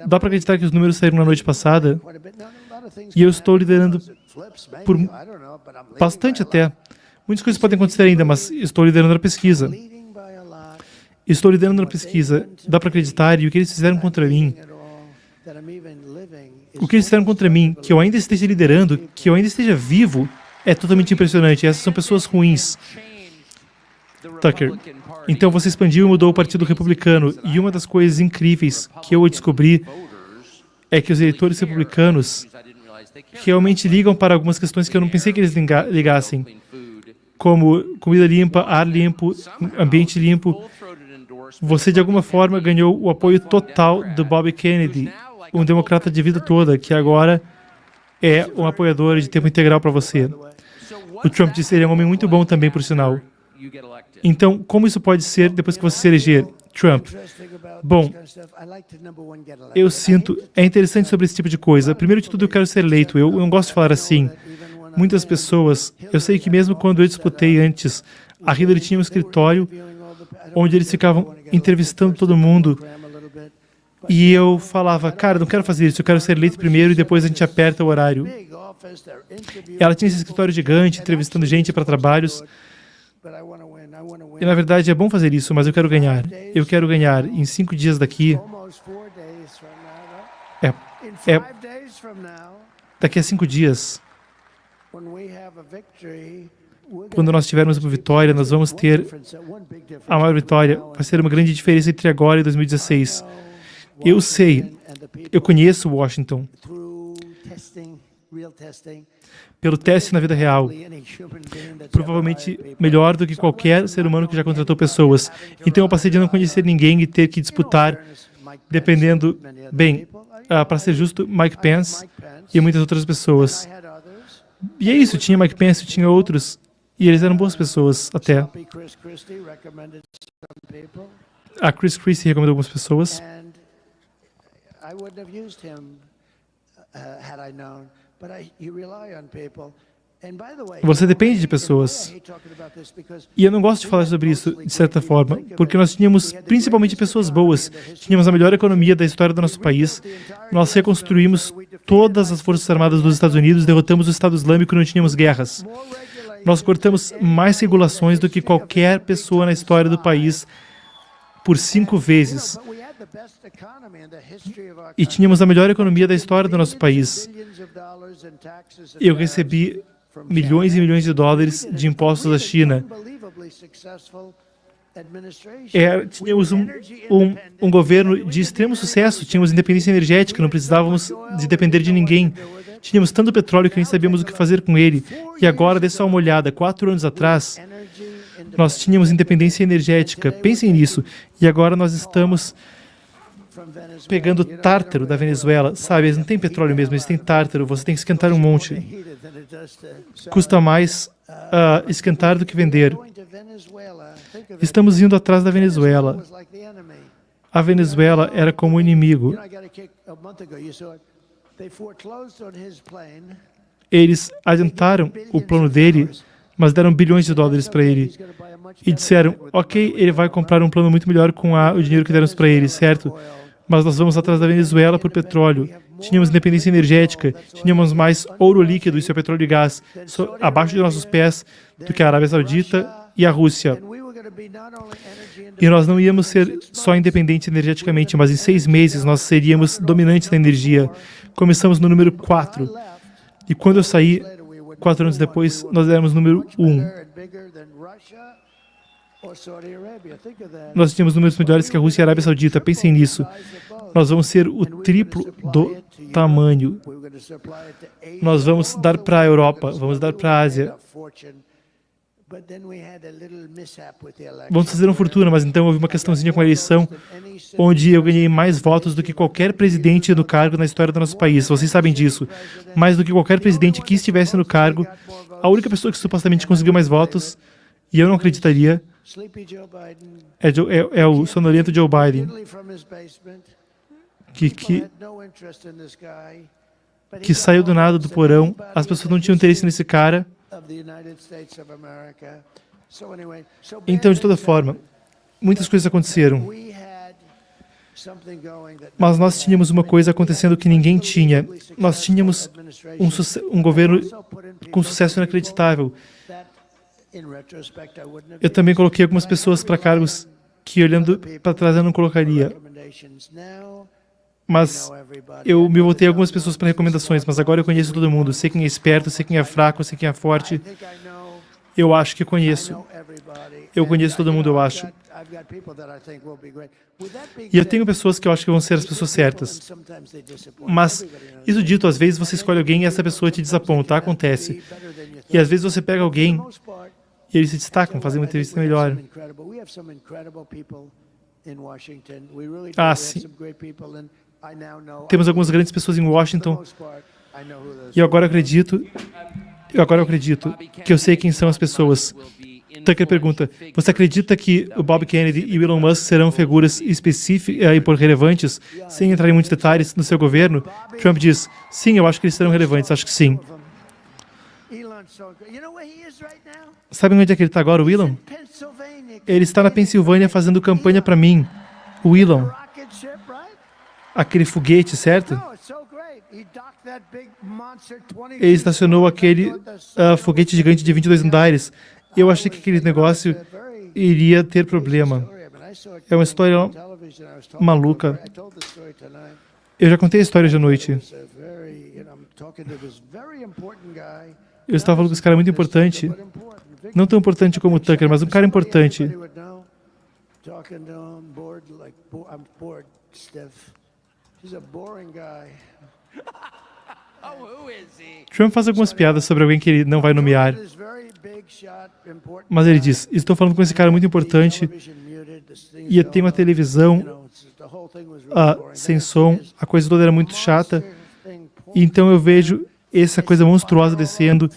Dá para acreditar que os números saíram na noite passada? E eu estou liderando por bastante até. Muitas coisas podem acontecer ainda, mas estou liderando a pesquisa. Estou liderando na pesquisa. Dá para acreditar, e o que eles fizeram contra mim, que eu ainda esteja liderando, que eu ainda esteja vivo, é totalmente impressionante. Essas são pessoas ruins. Tucker, então você expandiu e mudou o Partido Republicano, e uma das coisas incríveis que eu descobri é que os eleitores republicanos realmente ligam para algumas questões que eu não pensei que eles ligassem, como comida limpa, ar limpo, ambiente limpo. Você, de alguma forma, ganhou o apoio total do Bob Kennedy, um democrata de vida toda, que agora é um apoiador de tempo integral para você. O Trump disse que ele é um homem muito bom também, por sinal. Então, como isso pode ser depois que você se eleger? Trump. Bom, eu sinto... É interessante sobre esse tipo de coisa. Primeiro de tudo, eu quero ser eleito. Eu não gosto de falar assim. Muitas pessoas... Eu sei que mesmo quando eu disputei antes, a Hillary tinha um escritório onde eles ficavam entrevistando todo mundo. E eu falava, cara, não quero fazer isso, eu quero ser eleito primeiro e depois a gente aperta o horário. Ela tinha esse escritório gigante, entrevistando gente para trabalhos. E, na verdade, é bom fazer isso, mas eu quero ganhar. Eu quero ganhar em 5 dias daqui. Daqui a 5 dias, quando nós tivermos uma vitória, nós vamos ter a maior vitória. Vai ser uma grande diferença entre agora e 2016. Eu sei, eu conheço Washington pelo teste na vida real, provavelmente melhor do que qualquer ser humano que já contratou pessoas. Então eu passei de não conhecer ninguém e ter que disputar, dependendo, bem, para ser justo, Mike Pence e muitas outras pessoas. E é isso, tinha Mike Pence, tinha outros, e eles eram boas pessoas até. A Chris Christie recomendou algumas pessoas. Você depende de pessoas. E eu não gosto de falar sobre isso, de certa forma, porque nós tínhamos principalmente pessoas boas. Tínhamos a melhor economia da história do nosso país. Nós reconstruímos todas as forças armadas dos Estados Unidos, derrotamos o Estado Islâmico e não tínhamos guerras. Nós cortamos mais regulações do que qualquer pessoa na história do país por 5 vezes. E tínhamos a melhor economia da história do nosso país. Eu recebi milhões e milhões de dólares de impostos da China. Tínhamos um governo de extremo sucesso, tínhamos independência energética, não precisávamos de depender de ninguém. Tínhamos tanto petróleo que nem sabíamos o que fazer com ele. E agora, dê só uma olhada, 4 anos atrás, nós tínhamos independência energética. Pensem nisso. E agora nós estamos pegando tártaro da Venezuela. Sabe, eles não têm petróleo mesmo, eles têm tártaro. Você tem que esquentar um monte. Custa mais esquentar do que vender. Estamos indo atrás da Venezuela. A Venezuela era como o inimigo. Eles adiantaram o plano dele, mas deram bilhões de dólares para ele. E disseram, ok, ele vai comprar um plano muito melhor com o dinheiro que deram para ele, certo? Mas nós vamos atrás da Venezuela por petróleo. Tínhamos independência energética, tínhamos mais ouro líquido, isso é petróleo e gás, abaixo de nossos pés do que a Arábia Saudita e a Rússia. E nós não íamos ser só independentes energeticamente, mas em 6 meses nós seríamos dominantes na energia. Começamos no número 4. E quando eu saí, 4 anos depois, nós éramos número 1. Nós tínhamos números melhores que a Rússia e a Arábia Saudita. Pensem nisso. Nós vamos ser o triplo do tamanho. Nós vamos dar para a Europa, vamos dar para a Ásia. Vamos fazer uma fortuna, mas então houve uma questãozinha com a eleição, onde eu ganhei mais votos do que qualquer presidente no cargo na história do nosso país. Vocês sabem disso. Mais do que qualquer presidente que estivesse no cargo. A única pessoa que supostamente conseguiu mais votos, e eu não acreditaria, é o sonolento Joe Biden, que saiu do nada do porão. As pessoas não tinham interesse nesse cara. Então, de toda forma, muitas coisas aconteceram. Mas nós tínhamos uma coisa acontecendo que ninguém tinha. Nós tínhamos um governo com sucesso inacreditável. Eu também coloquei algumas pessoas para cargos que, olhando para trás, eu não colocaria. Mas eu me voltei a algumas pessoas para recomendações, mas agora eu conheço todo mundo. Sei quem é esperto, sei quem é fraco, sei quem é forte. Eu acho que conheço. Eu conheço todo mundo, eu acho. E eu tenho pessoas que eu acho que vão ser as pessoas certas. Mas, isso dito, às vezes você escolhe alguém e essa pessoa te desaponta. Acontece. E às vezes você pega alguém e eles se destacam, fazem uma entrevista melhor. Ah, sim. Temos algumas grandes pessoas em Washington. E agora eu acredito que eu sei quem são as pessoas. Tucker pergunta, você acredita que o Bob Kennedy e o Elon Musk serão figuras específicas e relevantes, sem entrar em muitos detalhes, no seu governo? Trump diz, sim, eu acho que eles serão relevantes, acho que sim. Sabem onde é que ele está agora, o Elon? Ele está na Pensilvânia fazendo campanha para mim. O Elon. Aquele foguete, certo? Ele estacionou aquele foguete gigante de 22 andares. Eu achei que aquele negócio iria ter problema. É uma história maluca. Eu já contei a história hoje à noite. Eu estava falando com esse cara muito importante. Não tão importante como o Tucker, mas um cara importante. Trump faz algumas piadas sobre alguém que ele não vai nomear. Mas ele diz, estou falando com esse cara muito importante e tem uma televisão sem som, a coisa toda era muito chata. Então eu vejo essa coisa monstruosa descendo,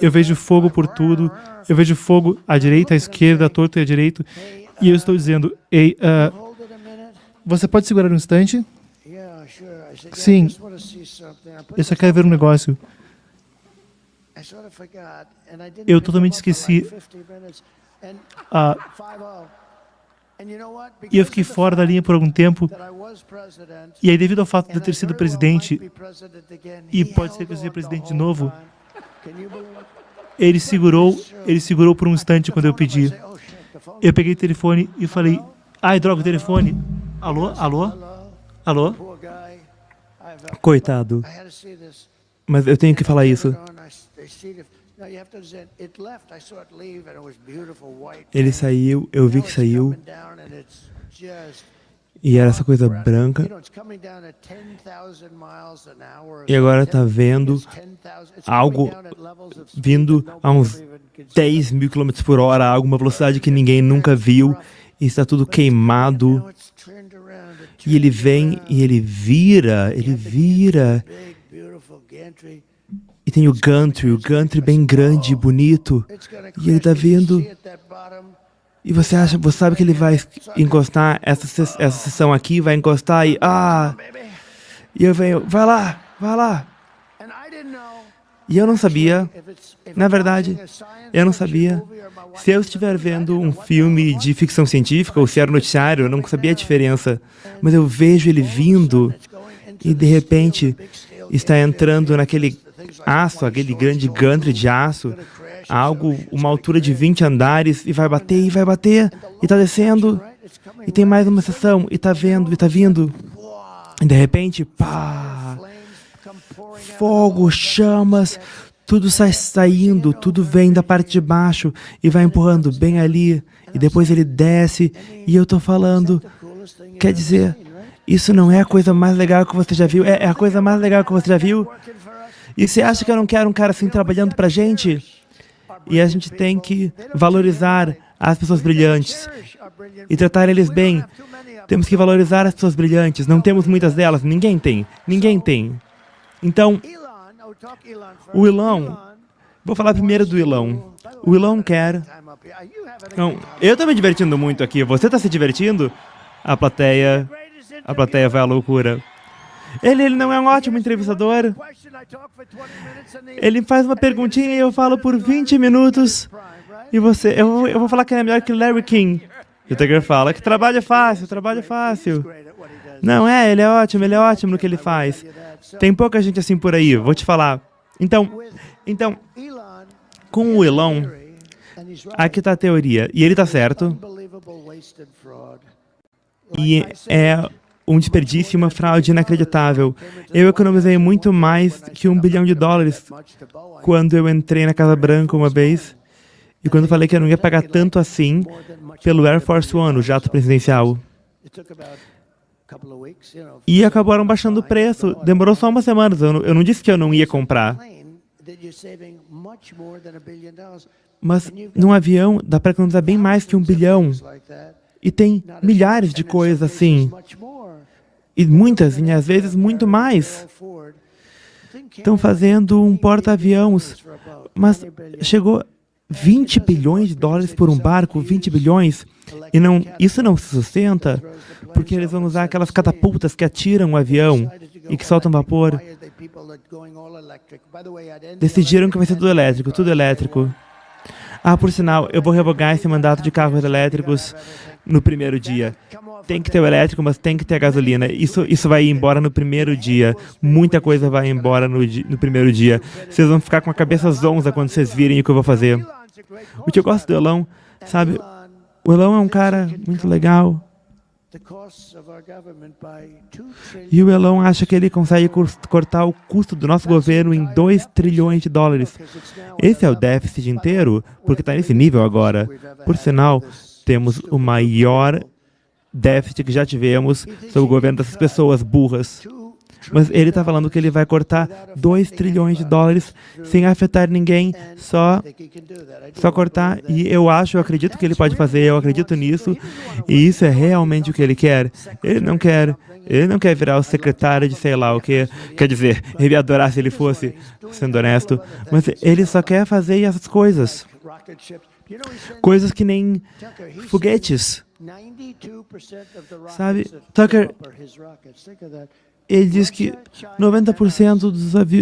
eu vejo fogo por tudo, eu vejo fogo à direita, à esquerda, à torto e à direito, e eu estou dizendo, ei, você pode segurar um instante? Sim, eu só quero ver um negócio. Eu totalmente esqueci. E eu fiquei fora da linha por algum tempo. E aí, devido ao fato de eu ter sido presidente, e pode ser que eu seja presidente de novo, ele segurou por um instante quando eu pedi. Eu peguei o telefone e falei, ai, droga, o telefone. Alô? Alô? Alô? Coitado. Mas eu tenho que falar isso. Ele saiu, eu vi que saiu. E era essa coisa branca. E agora está vendo algo vindo a uns 10.000 km/h, alguma velocidade que ninguém nunca viu. E está tudo queimado. E ele vem e ele vira. E tem o Gantry bem grande e bonito. E ele está vindo. E você sabe que ele vai encostar essa seção aqui, vai encostar e... E eu venho, vai lá. E eu não sabia, na verdade, eu não sabia se eu estiver vendo um filme de ficção científica ou se era um noticiário, eu não sabia a diferença. Mas eu vejo ele vindo e, de repente, está entrando naquele aço, aquele grande gantry de aço, uma altura de 20 andares, e vai bater, e está descendo, e tem mais uma seção, e está vindo. E, de repente, pá! Fogo, chamas, tudo sai saindo, tudo vem da parte de baixo e vai empurrando bem ali, e depois ele desce, e eu estou falando, quer dizer, isso não é a coisa mais legal que você já viu? É a coisa mais legal que você já viu? E você acha que eu não quero um cara assim trabalhando pra gente? E a gente tem que valorizar as pessoas brilhantes e tratar eles bem. Temos que valorizar as pessoas brilhantes. Não temos muitas delas. Ninguém tem. Então, o Elon, vou falar primeiro do Elon. O Elon quer... Não, eu estou me divertindo muito aqui. Você está se divertindo? A plateia vai à loucura. Ele não é um ótimo entrevistador. Ele faz uma perguntinha e eu falo por 20 minutos. E eu vou falar que ele é melhor que Larry King. E o Tucker fala que trabalho é fácil. Não é, ele é ótimo no que ele faz. Tem pouca gente assim por aí, vou te falar. Então, com o Elon, aqui está a teoria. E ele está certo. E é um desperdício e uma fraude inacreditável. Eu economizei muito mais que $1 bilhão quando eu entrei na Casa Branca uma vez. E quando falei que eu não ia pagar tanto assim pelo Air Force One, o jato presidencial. E acabaram baixando o preço. Demorou só umas semanas. Eu não disse que eu não ia comprar. Mas num avião dá para economizar bem mais que $1 bilhão. E tem milhares de coisas assim. E muitas, e às vezes muito mais. Estão fazendo um porta-aviões. Mas chegou $20 bilhões por um barco, 20 bilhões. E isso não se sustenta, porque eles vão usar aquelas catapultas que atiram o avião e que soltam vapor. Decidiram que vai ser tudo elétrico. Por sinal, eu vou revogar esse mandato de carros elétricos no primeiro dia. Tem que ter o elétrico, mas tem que ter a gasolina. Isso vai ir embora no primeiro dia. Muita coisa vai embora no primeiro dia. Vocês vão ficar com a cabeça zonza quando vocês virem o que eu vou fazer. O que eu gosto do Elon, sabe? O Elon é um cara muito legal. E o Elon acha que ele consegue cortar o custo do nosso governo em $2 trilhões. Esse é o déficit inteiro, porque está nesse nível agora. Por sinal, temos o maior déficit que já tivemos sob o governo dessas pessoas burras. Mas ele está falando que ele vai cortar $2 trilhões sem afetar ninguém, só cortar. E eu acredito que ele pode fazer, eu acredito nisso, e isso é realmente o que ele quer. Ele não quer virar o secretário de sei lá o que. Quer dizer, ele ia adorar se ele fosse, sendo honesto, mas ele só quer fazer essas coisas. Coisas que nem foguetes. Sabe, Tucker, ele diz que 90%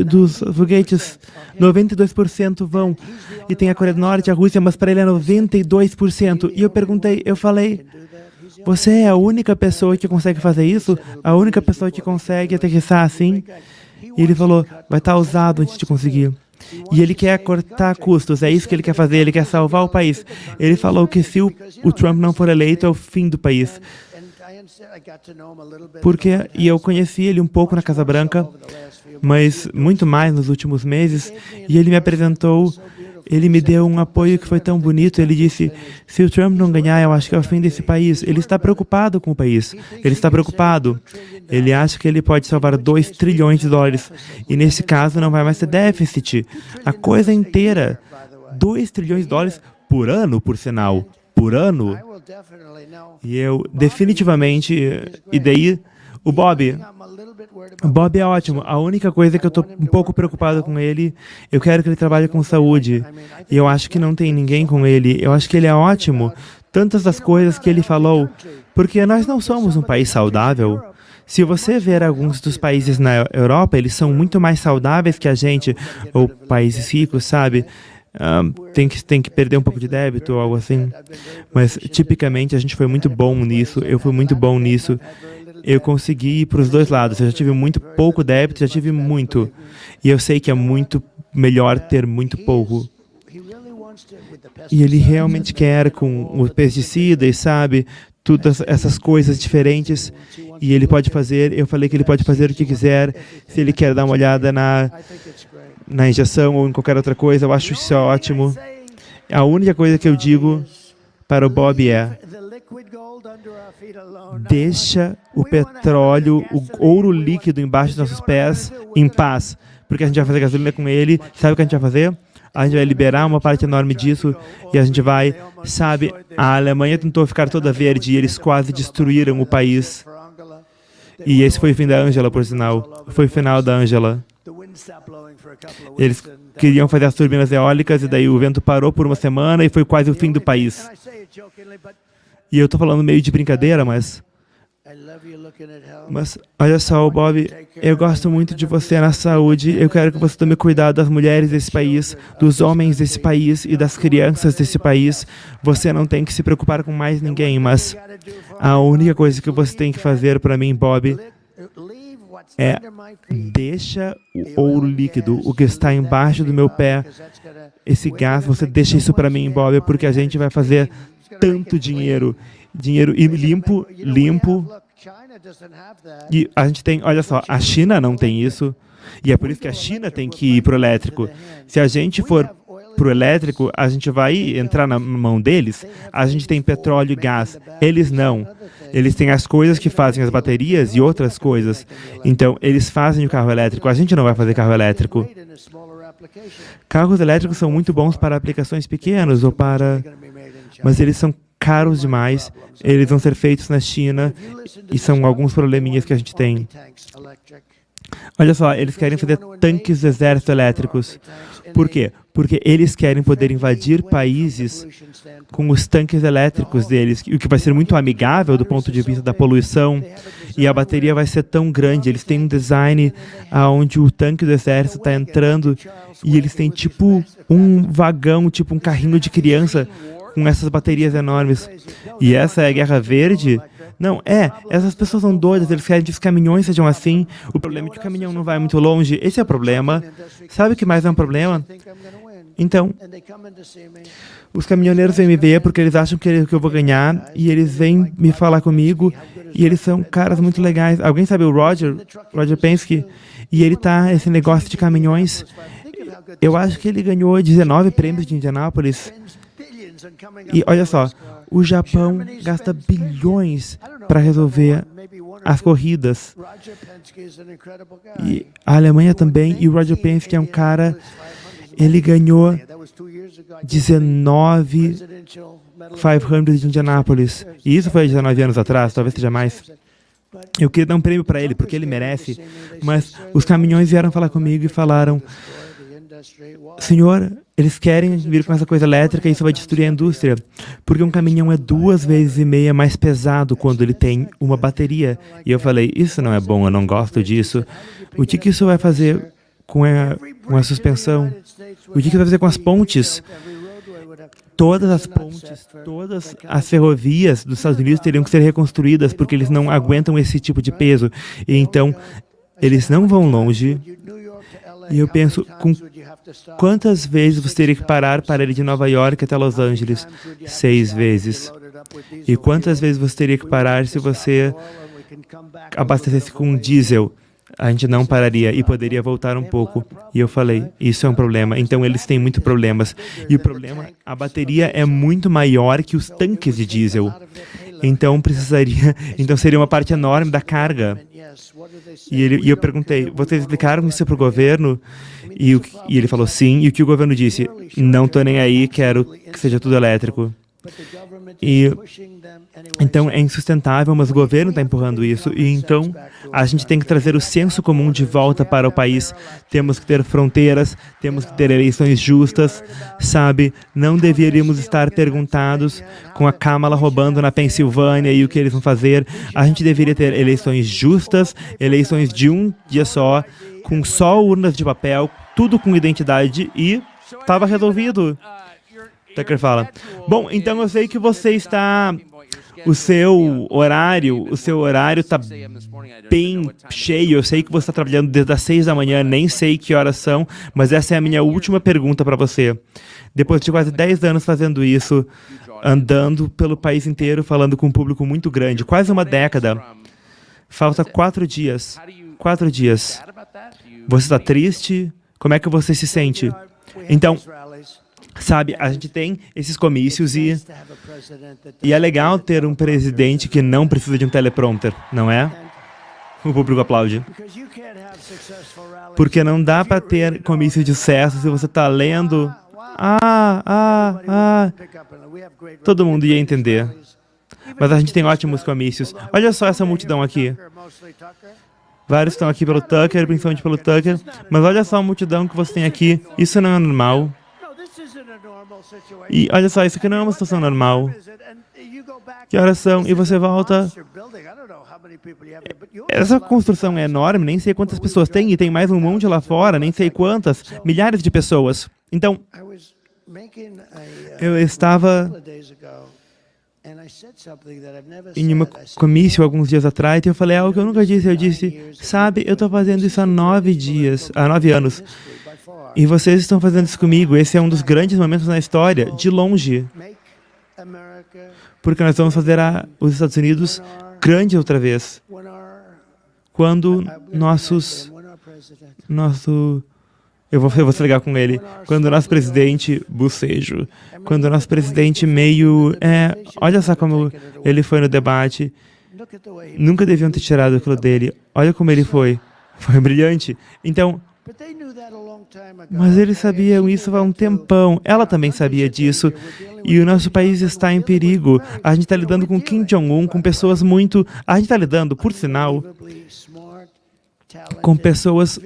dos foguetes, 92% vão, e tem a Coreia do Norte, a Rússia, mas para ele é 92%. E eu falei, você é a única pessoa que consegue fazer isso? A única pessoa que consegue aterrissar assim? E ele falou, vai estar usado antes de conseguir. E ele quer cortar custos, é isso que ele quer fazer, ele quer salvar o país. Ele falou que se o Trump não for eleito, é o fim do país. E eu conheci ele um pouco na Casa Branca, mas muito mais nos últimos meses, e ele me apresentou, ele me deu um apoio que foi tão bonito. Ele disse, se o Trump não ganhar, eu acho que é o fim desse país. Ele está preocupado com o país, ele está preocupado. Ele acha que ele pode salvar $2 trilhões, e nesse caso não vai mais ter déficit. A coisa inteira, $2 trilhões por ano, por sinal, por ano. E eu definitivamente... E daí, o Bob é ótimo. A única coisa que eu estou um pouco preocupado com ele, eu quero que ele trabalhe com saúde. E eu acho que não tem ninguém com ele. Eu acho que ele é ótimo. Tantas das coisas que ele falou. Porque nós não somos um país saudável. Se você ver alguns dos países na Europa, eles são muito mais saudáveis que a gente, ou países ricos, sabe? Tem que perder um pouco de débito ou algo assim. Mas, tipicamente, a gente foi muito bom nisso. Eu fui muito bom nisso. Eu consegui ir para os dois lados. Eu já tive muito pouco débito, já tive muito. E eu sei que é muito melhor ter muito pouco. E ele realmente quer com o pesticida e sabe, todas essas coisas diferentes. E ele pode fazer, eu falei que ele pode fazer o que quiser. Se ele quer dar uma olhada na injeção ou em qualquer outra coisa, eu acho isso ótimo. A única coisa que eu digo para o Bob é: deixa o petróleo, o ouro líquido embaixo dos nossos pés em paz. Porque a gente vai fazer gasolina com ele. Sabe o que a gente vai fazer? A gente vai liberar uma parte enorme disso e a gente vai, sabe, a Alemanha tentou ficar toda verde e eles quase destruíram o país. E esse foi o fim da Angela, por sinal. Foi o final da Angela. Eles queriam fazer as turbinas eólicas e daí o vento parou por uma semana e foi quase o fim do país. E eu estou falando meio de brincadeira, mas olha só, Bob, eu gosto muito de você na saúde. Eu quero que você tome cuidado das mulheres desse país, dos homens desse país e das crianças desse país. Você não tem que se preocupar com mais ninguém, mas a única coisa que você tem que fazer para mim, Bob, é deixa o ouro líquido, o que está embaixo do meu pé, esse gás, você deixa isso para mim, Bob, porque a gente vai fazer tanto dinheiro. Dinheiro limpo. E a gente tem, olha só, a China não tem isso. E é por isso que a China tem que ir para o elétrico. Se a gente for para o elétrico, a gente vai entrar na mão deles. A gente tem petróleo e gás. Eles não. Eles têm as coisas que fazem as baterias e outras coisas. Então, eles fazem o carro elétrico. A gente não vai fazer carro elétrico. Carros elétricos são muito bons para aplicações pequenas ou para... Mas eles são caros demais, eles vão ser feitos na China e são alguns probleminhas que a gente tem. Olha só, eles querem fazer tanques do exército elétricos. Por quê? Porque eles querem poder invadir países com os tanques elétricos deles, o que vai ser muito amigável do ponto de vista da poluição, e a bateria vai ser tão grande. Eles têm um design onde o tanque do exército está entrando e eles têm tipo um vagão, tipo um carrinho de criança, com essas baterias enormes. E essa é a Guerra Verde? Não, essas pessoas são doidas, eles querem que os caminhões sejam assim. O problema é que o caminhão não vai muito longe. Esse é o problema. Sabe o que mais é um problema? Então, os caminhoneiros vêm me ver porque eles acham que eu vou ganhar e eles vêm me falar comigo e eles são caras muito legais. Alguém sabe o Roger Penske? E ele tá esse negócio de caminhões. Eu acho que ele ganhou 19 prêmios de Indianápolis. E olha só, o Japão gasta bilhões para resolver as corridas. E a Alemanha também, e o Roger Penske é um cara, ele ganhou 19 500 de Indianápolis. E isso foi 19 anos atrás, talvez seja mais. Eu queria dar um prêmio para ele, porque ele merece. Mas os caminhões vieram falar comigo e falaram: senhor, eles querem vir com essa coisa elétrica e isso vai destruir a indústria. Porque um caminhão é 2,5 vezes mais pesado quando ele tem uma bateria. E eu falei, isso não é bom, eu não gosto disso. O que isso vai fazer com a suspensão? O que vai fazer com as pontes? Todas as pontes, todas as ferrovias dos Estados Unidos teriam que ser reconstruídas porque eles não aguentam esse tipo de peso. E então, eles não vão longe. E eu penso, com quantas vezes você teria que parar para ir de Nova York até Los Angeles? 6 vezes. E quantas vezes você teria que parar se você abastecesse com diesel? A gente não pararia e poderia voltar um pouco. E eu falei, isso é um problema. Então, eles têm muitos problemas. E o problema, a bateria é muito maior que os tanques de diesel. Então, seria uma parte enorme da carga. E eu perguntei, vocês explicaram isso para o governo? E ele falou sim. E o que o governo disse? Não estou nem aí, quero que seja tudo elétrico. E então é insustentável, mas o governo está empurrando isso. E então a gente tem que trazer o senso comum de volta para o país. Temos que ter fronteiras, temos que ter eleições justas, sabe? Não deveríamos estar perguntados com a Kamala roubando na Pensilvânia e o que eles vão fazer. A gente deveria ter eleições justas, eleições de um dia só, com só urnas de papel, tudo com identidade e estava resolvido. Tucker fala, bom, então eu sei que você está... O seu horário está bem cheio. Eu sei que você está trabalhando desde as 6 da manhã, nem sei que horas são, mas essa é a minha última pergunta para você. Depois de quase 10 anos fazendo isso, andando pelo país inteiro, falando com um público muito grande, quase uma década, falta 4 dias. 4 dias. Você está triste? Como é que você se sente? Então, sabe, a gente tem esses comícios e é legal ter um presidente que não precisa de um teleprompter, não é? O público aplaude. Porque não dá para ter comício de sucesso se você está lendo... Todo mundo ia entender. Mas a gente tem ótimos comícios. Olha só essa multidão aqui. Vários estão aqui pelo Tucker, principalmente pelo Tucker. Mas olha só a multidão que você tem aqui. Isso não é normal. E olha só, isso aqui não é uma situação normal. Que horas são? E você volta... Essa construção é enorme, nem sei quantas pessoas tem, e tem mais um monte lá fora, nem sei quantas, milhares de pessoas. Então, eu estava em um comício alguns dias atrás e eu falei algo que eu nunca disse. Eu disse, sabe, eu estou fazendo isso há 9 anos. E vocês estão fazendo isso comigo. Esse é um dos grandes momentos na história, de longe. Porque nós vamos fazer os Estados Unidos grande outra vez. Quando eu vou ser legal com ele. Quando o nosso presidente, bocejo, quando o nosso presidente meio... olha só como ele foi no debate. Nunca deviam ter tirado aquilo dele. Olha como ele foi. Foi brilhante. Então... Mas eles sabiam isso há um tempão. Ela também sabia disso. E o nosso país está em perigo. A gente está lidando com Kim Jong-un, com pessoas muito... A gente está lidando, por sinal, com pessoas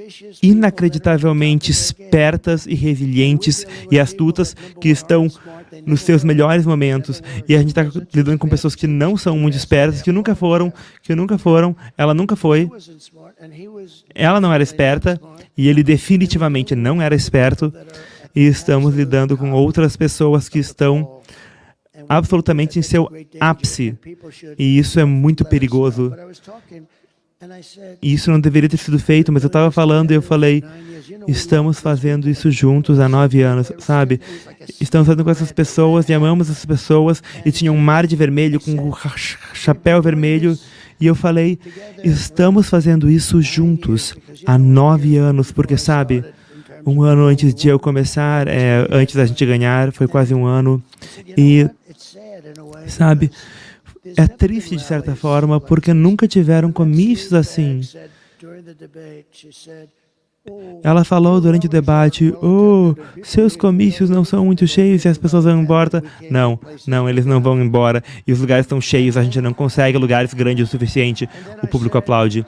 inacreditavelmente espertas e resilientes e astutas que estão nos seus melhores momentos. E a gente está lidando com pessoas que não são muito espertas, que nunca foram, ela nunca foi. Ela não era esperta e ele definitivamente não era esperto. E estamos lidando com outras pessoas que estão absolutamente em seu ápice. E isso é muito perigoso. Isso não deveria ter sido feito, mas eu estava falando e eu falei, estamos fazendo isso juntos há 9 anos, sabe? Estamos fazendo com essas pessoas e amamos essas pessoas e tinha um mar de vermelho com um chapéu vermelho e eu falei, estamos fazendo isso juntos há 9 anos, porque sabe, um ano antes de eu começar, antes da gente ganhar, foi quase um ano e, sabe, é triste, de certa forma, porque nunca tiveram comícios assim. Ela falou durante o debate, seus comícios não são muito cheios e as pessoas vão embora. Não, eles não vão embora. E os lugares estão cheios, a gente não consegue lugares grandes o suficiente. O público aplaude.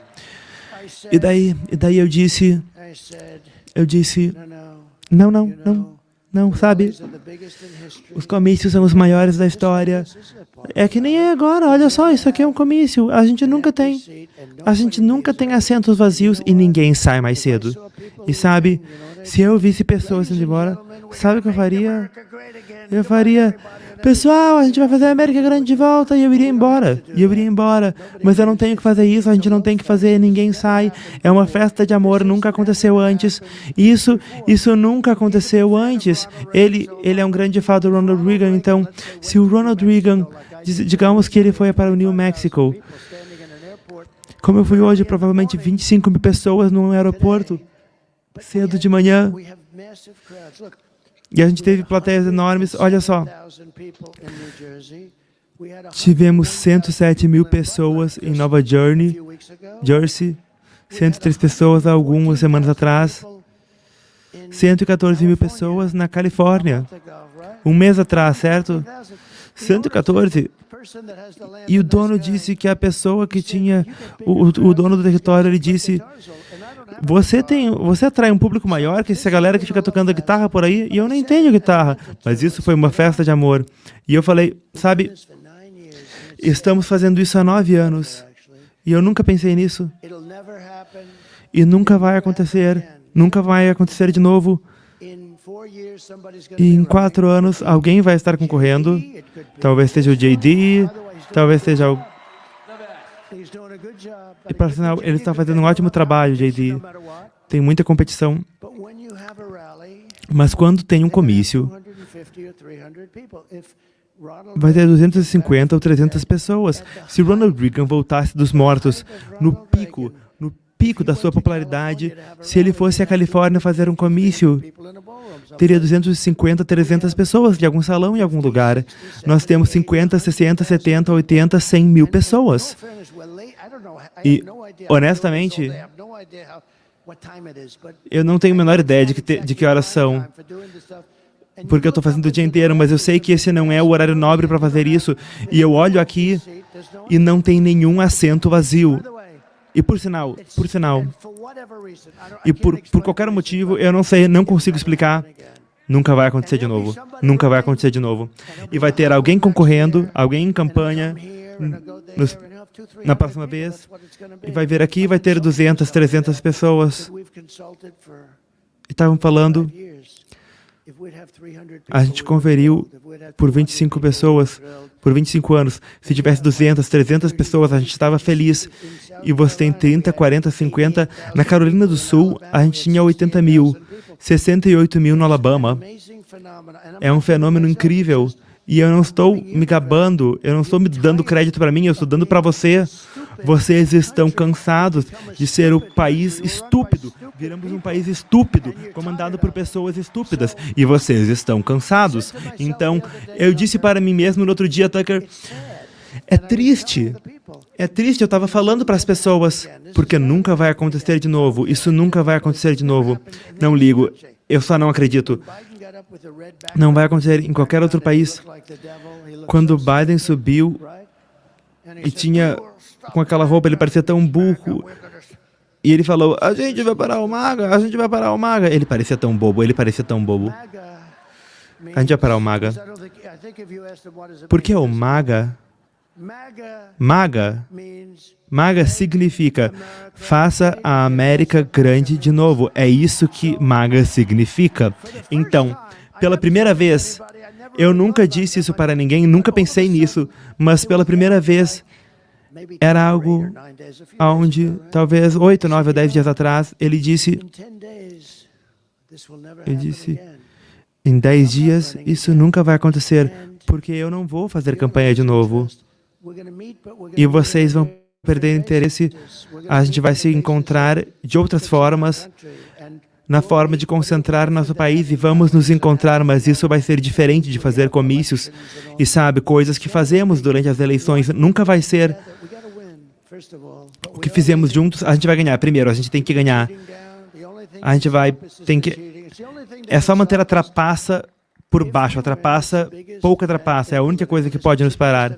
E daí eu disse, não, sabe? Os comícios são os maiores da história. É que nem é agora, olha só, isso aqui é um comício. A gente nunca tem assentos vazios e ninguém sai mais cedo. E sabe, se eu visse pessoas indo embora, sabe o que eu faria? Eu faria, pessoal, a gente vai fazer a América Grande de volta, e eu iria embora. Mas eu não tenho que fazer isso, a gente não tem que fazer, ninguém sai. É uma festa de amor, nunca aconteceu antes. Isso nunca aconteceu antes. Ele é um grande fã do Ronald Reagan, então, se o Ronald Reagan, digamos que ele foi para o New Mexico, como eu fui hoje, provavelmente 25 mil pessoas num aeroporto, cedo de manhã, e a gente teve plateias enormes, olha só. Tivemos 107 mil pessoas em Nova Jersey, 103 pessoas há algumas semanas atrás, 114 mil pessoas na Califórnia, um mês atrás, certo? 114. E o dono disse que a pessoa que tinha, o dono do território, ele disse, você atrai um público maior que essa galera que fica tocando guitarra por aí, e eu nem tenho guitarra. Mas isso foi uma festa de amor. E eu falei, sabe, estamos fazendo isso há 9 anos. E eu nunca pensei nisso. E nunca vai acontecer de novo. E em 4 anos, alguém vai estar concorrendo. Talvez seja o JD, talvez seja o... E, para sinal, ele está fazendo um ótimo trabalho, JD. Tem muita competição. Mas quando tem um comício, vai ter 250 ou 300 pessoas. Se Ronald Reagan voltasse dos mortos no pico da sua popularidade, se ele fosse à Califórnia fazer um comício, teria 250, 300 pessoas de algum salão em algum lugar. Nós temos 50, 60, 70, 80, 100 mil pessoas. E, honestamente, eu não tenho a menor ideia de que horas são, porque eu estou fazendo o dia inteiro, mas eu sei que esse não é o horário nobre para fazer isso. E eu olho aqui e não tem nenhum assento vazio. E por sinal, e por qualquer motivo, eu não sei, não consigo explicar, nunca vai acontecer de novo. Nunca vai acontecer de novo. E vai ter alguém concorrendo, alguém em campanha, na próxima vez, e vai vir aqui e vai ter 200, 300 pessoas. E estavam falando, a gente conferiu por 25 pessoas, por 25 anos. Se tivesse 200, 300 pessoas, a gente estava feliz. E você tem 30, 40, 50. Na Carolina do Sul, a gente tinha 80 mil, 68 mil no Alabama. É um fenômeno incrível. E eu não estou me gabando, eu não estou me dando crédito para mim, eu estou dando para você. Vocês estão cansados de ser o país estúpido. Viramos um país estúpido, comandado por pessoas estúpidas. E vocês estão cansados. Então, eu disse para mim mesmo no outro dia, Tucker, é triste, eu estava falando para as pessoas, porque nunca vai acontecer de novo, isso nunca vai acontecer de novo. Não ligo, eu só não acredito. Não vai acontecer em qualquer outro país. Quando Biden subiu e tinha com aquela roupa, ele parecia tão burro. E ele falou, a gente vai parar o MAGA, a gente vai parar o MAGA. Ele parecia tão bobo. A gente vai parar o MAGA. Por que o MAGA? MAGA significa faça a América grande de novo. É isso que MAGA significa. Então, pela primeira vez, eu nunca disse isso para ninguém, nunca pensei nisso, mas pela primeira vez, era algo onde, talvez 8, 9 ou 10 dias atrás, ele disse, em 10 dias, isso nunca vai acontecer, porque eu não vou fazer campanha de novo. E vocês vão perder interesse, a gente vai se encontrar de outras formas, na forma de concentrar nosso país, e vamos nos encontrar, mas isso vai ser diferente de fazer comícios. E sabe, coisas que fazemos durante as eleições, nunca vai ser o que fizemos juntos, a gente vai ganhar. Primeiro, a gente tem que ganhar. É só manter a trapaça por baixo, pouca trapaça, é a única coisa que pode nos parar.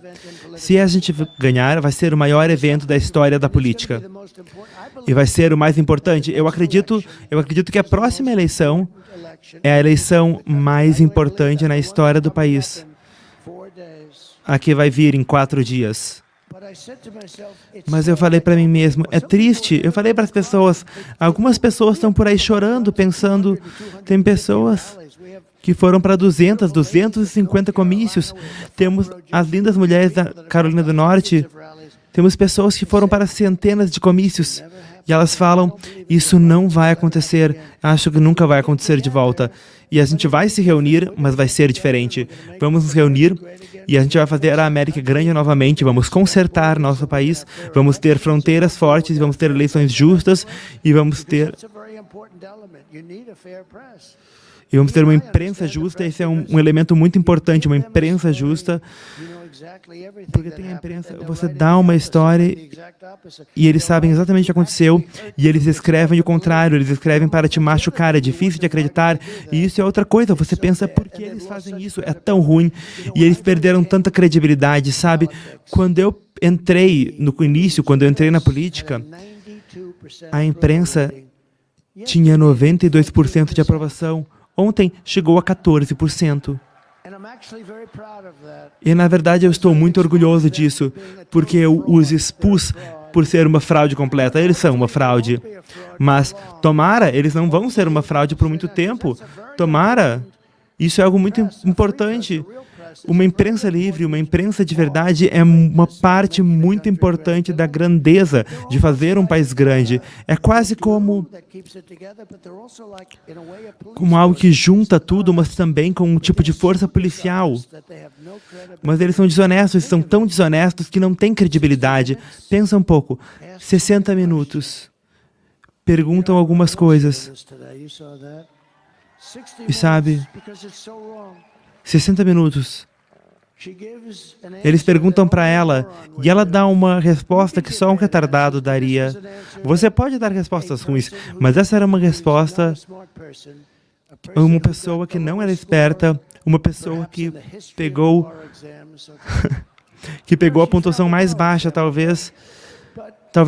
Se a gente ganhar, vai ser o maior evento da história da política. E vai ser o mais importante. Eu acredito que a próxima eleição é a eleição mais importante na história do país. A que vai vir em 4 dias. Mas eu falei para mim mesmo, é triste. Eu falei para as pessoas, algumas pessoas estão por aí chorando, pensando, tem pessoas que foram para 200, 250 comícios. Temos as lindas mulheres da Carolina do Norte, temos pessoas que foram para centenas de comícios. E elas falam, isso não vai acontecer, acho que nunca vai acontecer de volta. E a gente vai se reunir, mas vai ser diferente. Vamos nos reunir e a gente vai fazer a América grande novamente, vamos consertar nosso país, vamos ter fronteiras fortes, vamos ter eleições justas e vamos ter... E vamos ter uma imprensa justa, esse é um elemento muito importante, uma imprensa justa, porque tem a imprensa, você dá uma história e eles sabem exatamente o que aconteceu e eles escrevem o contrário, eles escrevem para te machucar, é difícil de acreditar e isso é outra coisa, você pensa, por que eles fazem isso? É tão ruim e eles perderam tanta credibilidade, sabe? Quando eu entrei no início, quando eu entrei na política, a imprensa tinha 92% de aprovação. Ontem chegou a 14%. E, na verdade, eu estou muito orgulhoso disso, porque eu os expus por ser uma fraude completa. Eles são uma fraude. Mas, tomara, eles não vão ser uma fraude por muito tempo. Tomara. Isso é algo muito importante. Uma imprensa livre, uma imprensa de verdade é uma parte muito importante da grandeza de fazer um país grande. É quase como algo que junta tudo, mas também com um tipo de força policial. Mas eles são desonestos, são tão desonestos que não têm credibilidade. Pensa um pouco, 60 minutos, perguntam algumas coisas. E sabe, 60 minutos. Eles perguntam para ela e ela dá uma resposta que só um retardado daria. Você pode dar respostas ruins, mas essa era uma resposta, uma pessoa que não era esperta, uma pessoa que pegou a pontuação mais baixa, talvez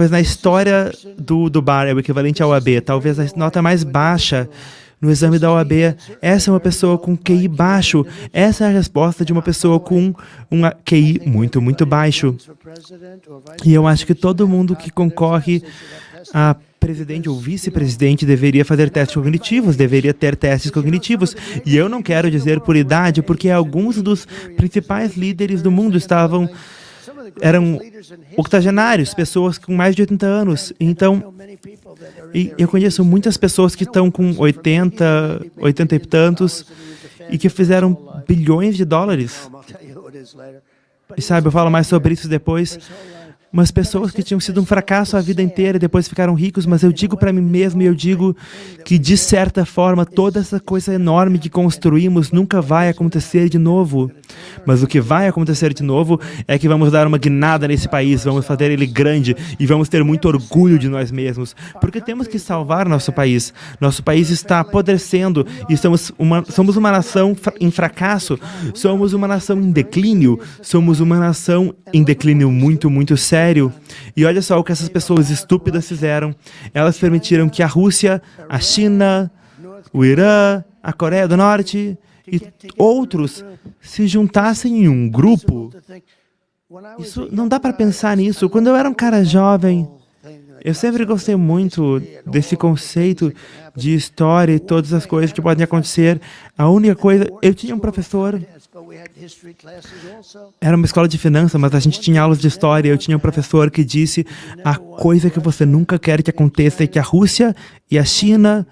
na história do bar, é o equivalente ao AB, talvez a nota mais baixa no exame da OAB. Essa é uma pessoa com QI baixo. Essa é a resposta de uma pessoa com um QI muito, muito baixo. E eu acho que todo mundo que concorre a presidente ou vice-presidente deveria fazer testes cognitivos, deveria ter testes cognitivos. E eu não quero dizer por idade, porque alguns dos principais líderes do mundo eram octogenários, pessoas com mais de 80 anos. Então, eu conheço muitas pessoas que estão com 80 e tantos, e que fizeram bilhões de dólares. E sabe, eu falo mais sobre isso depois. Mas pessoas que tinham sido um fracasso a vida inteira e depois ficaram ricos, mas eu digo para mim mesmo, e eu digo que, de certa forma, toda essa coisa enorme que construímos nunca vai acontecer de novo. Mas o que vai acontecer de novo é que vamos dar uma guinada nesse país, vamos fazer ele grande e vamos ter muito orgulho de nós mesmos, porque temos que salvar nosso país. Nosso país está apodrecendo e somos uma nação em fracasso, somos uma nação em declínio, somos uma nação em declínio muito, muito sério. E olha só o que essas pessoas estúpidas fizeram. Elas permitiram que a Rússia, a China, o Irã, a Coreia do Norte e outros se juntassem em um grupo. Isso não dá para pensar nisso. Quando eu era um cara jovem, eu sempre gostei muito desse conceito de história e todas as coisas que podem acontecer. A única coisa... Eu tinha um professor... Era uma escola de finanças, mas a gente tinha aulas de história. Eu tinha um professor que disse: a coisa que você nunca quer que aconteça é que a Rússia e a China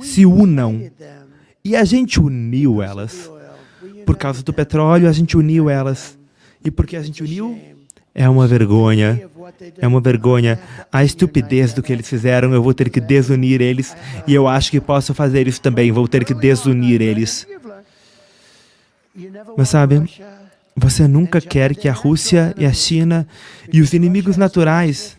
se unam. E a gente uniu elas. Por causa do petróleo, a gente uniu elas. E porque a gente uniu, é uma vergonha. É uma vergonha. A estupidez do que eles fizeram, eu vou ter que desunir eles. E eu acho que posso fazer isso também. Vou ter que desunir eles. Mas sabe, você nunca quer que a Rússia e a China e os inimigos naturais,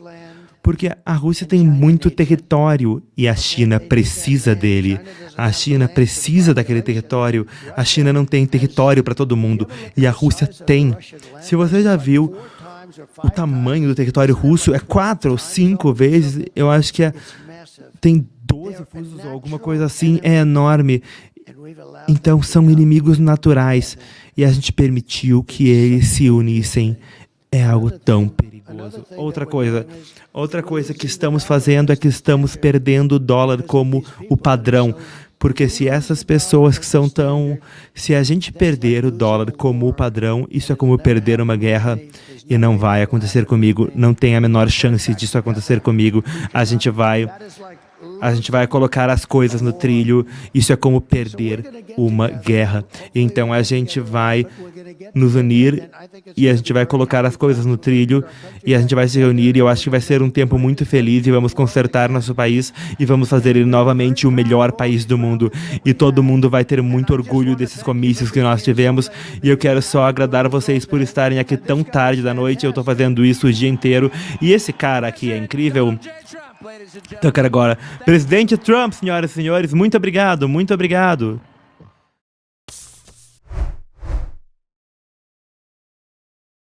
porque a Rússia tem muito território e a China precisa dele. A China precisa daquele território. A China não tem território para todo mundo e a Rússia tem. Se você já viu o tamanho do território russo, é 4 ou 5 vezes, eu acho que tem 12 fusos ou alguma coisa assim, é enorme. Então, são inimigos naturais e a gente permitiu que eles se unissem. É algo tão perigoso. Outra coisa que estamos fazendo é que estamos perdendo o dólar como o padrão. Porque se essas pessoas que são tão... Se a gente perder o dólar como o padrão, isso é como perder uma guerra e não vai acontecer comigo. Não tem a menor chance disso acontecer comigo. A gente vai A gente vai colocar as coisas no trilho. Isso é como perder uma guerra. Então a gente vai nos unir e a gente vai colocar as coisas no trilho e a gente vai se reunir e eu acho que vai ser um tempo muito feliz e vamos consertar nosso país e vamos fazer ele novamente o melhor país do mundo e todo mundo vai ter muito orgulho desses comícios que nós tivemos e eu quero só agradar vocês por estarem aqui tão tarde da noite. Eu tô fazendo isso o dia inteiro e esse cara aqui é incrível. Então eu quero agora, Presidente Trump, senhoras e senhores, muito obrigado, muito obrigado.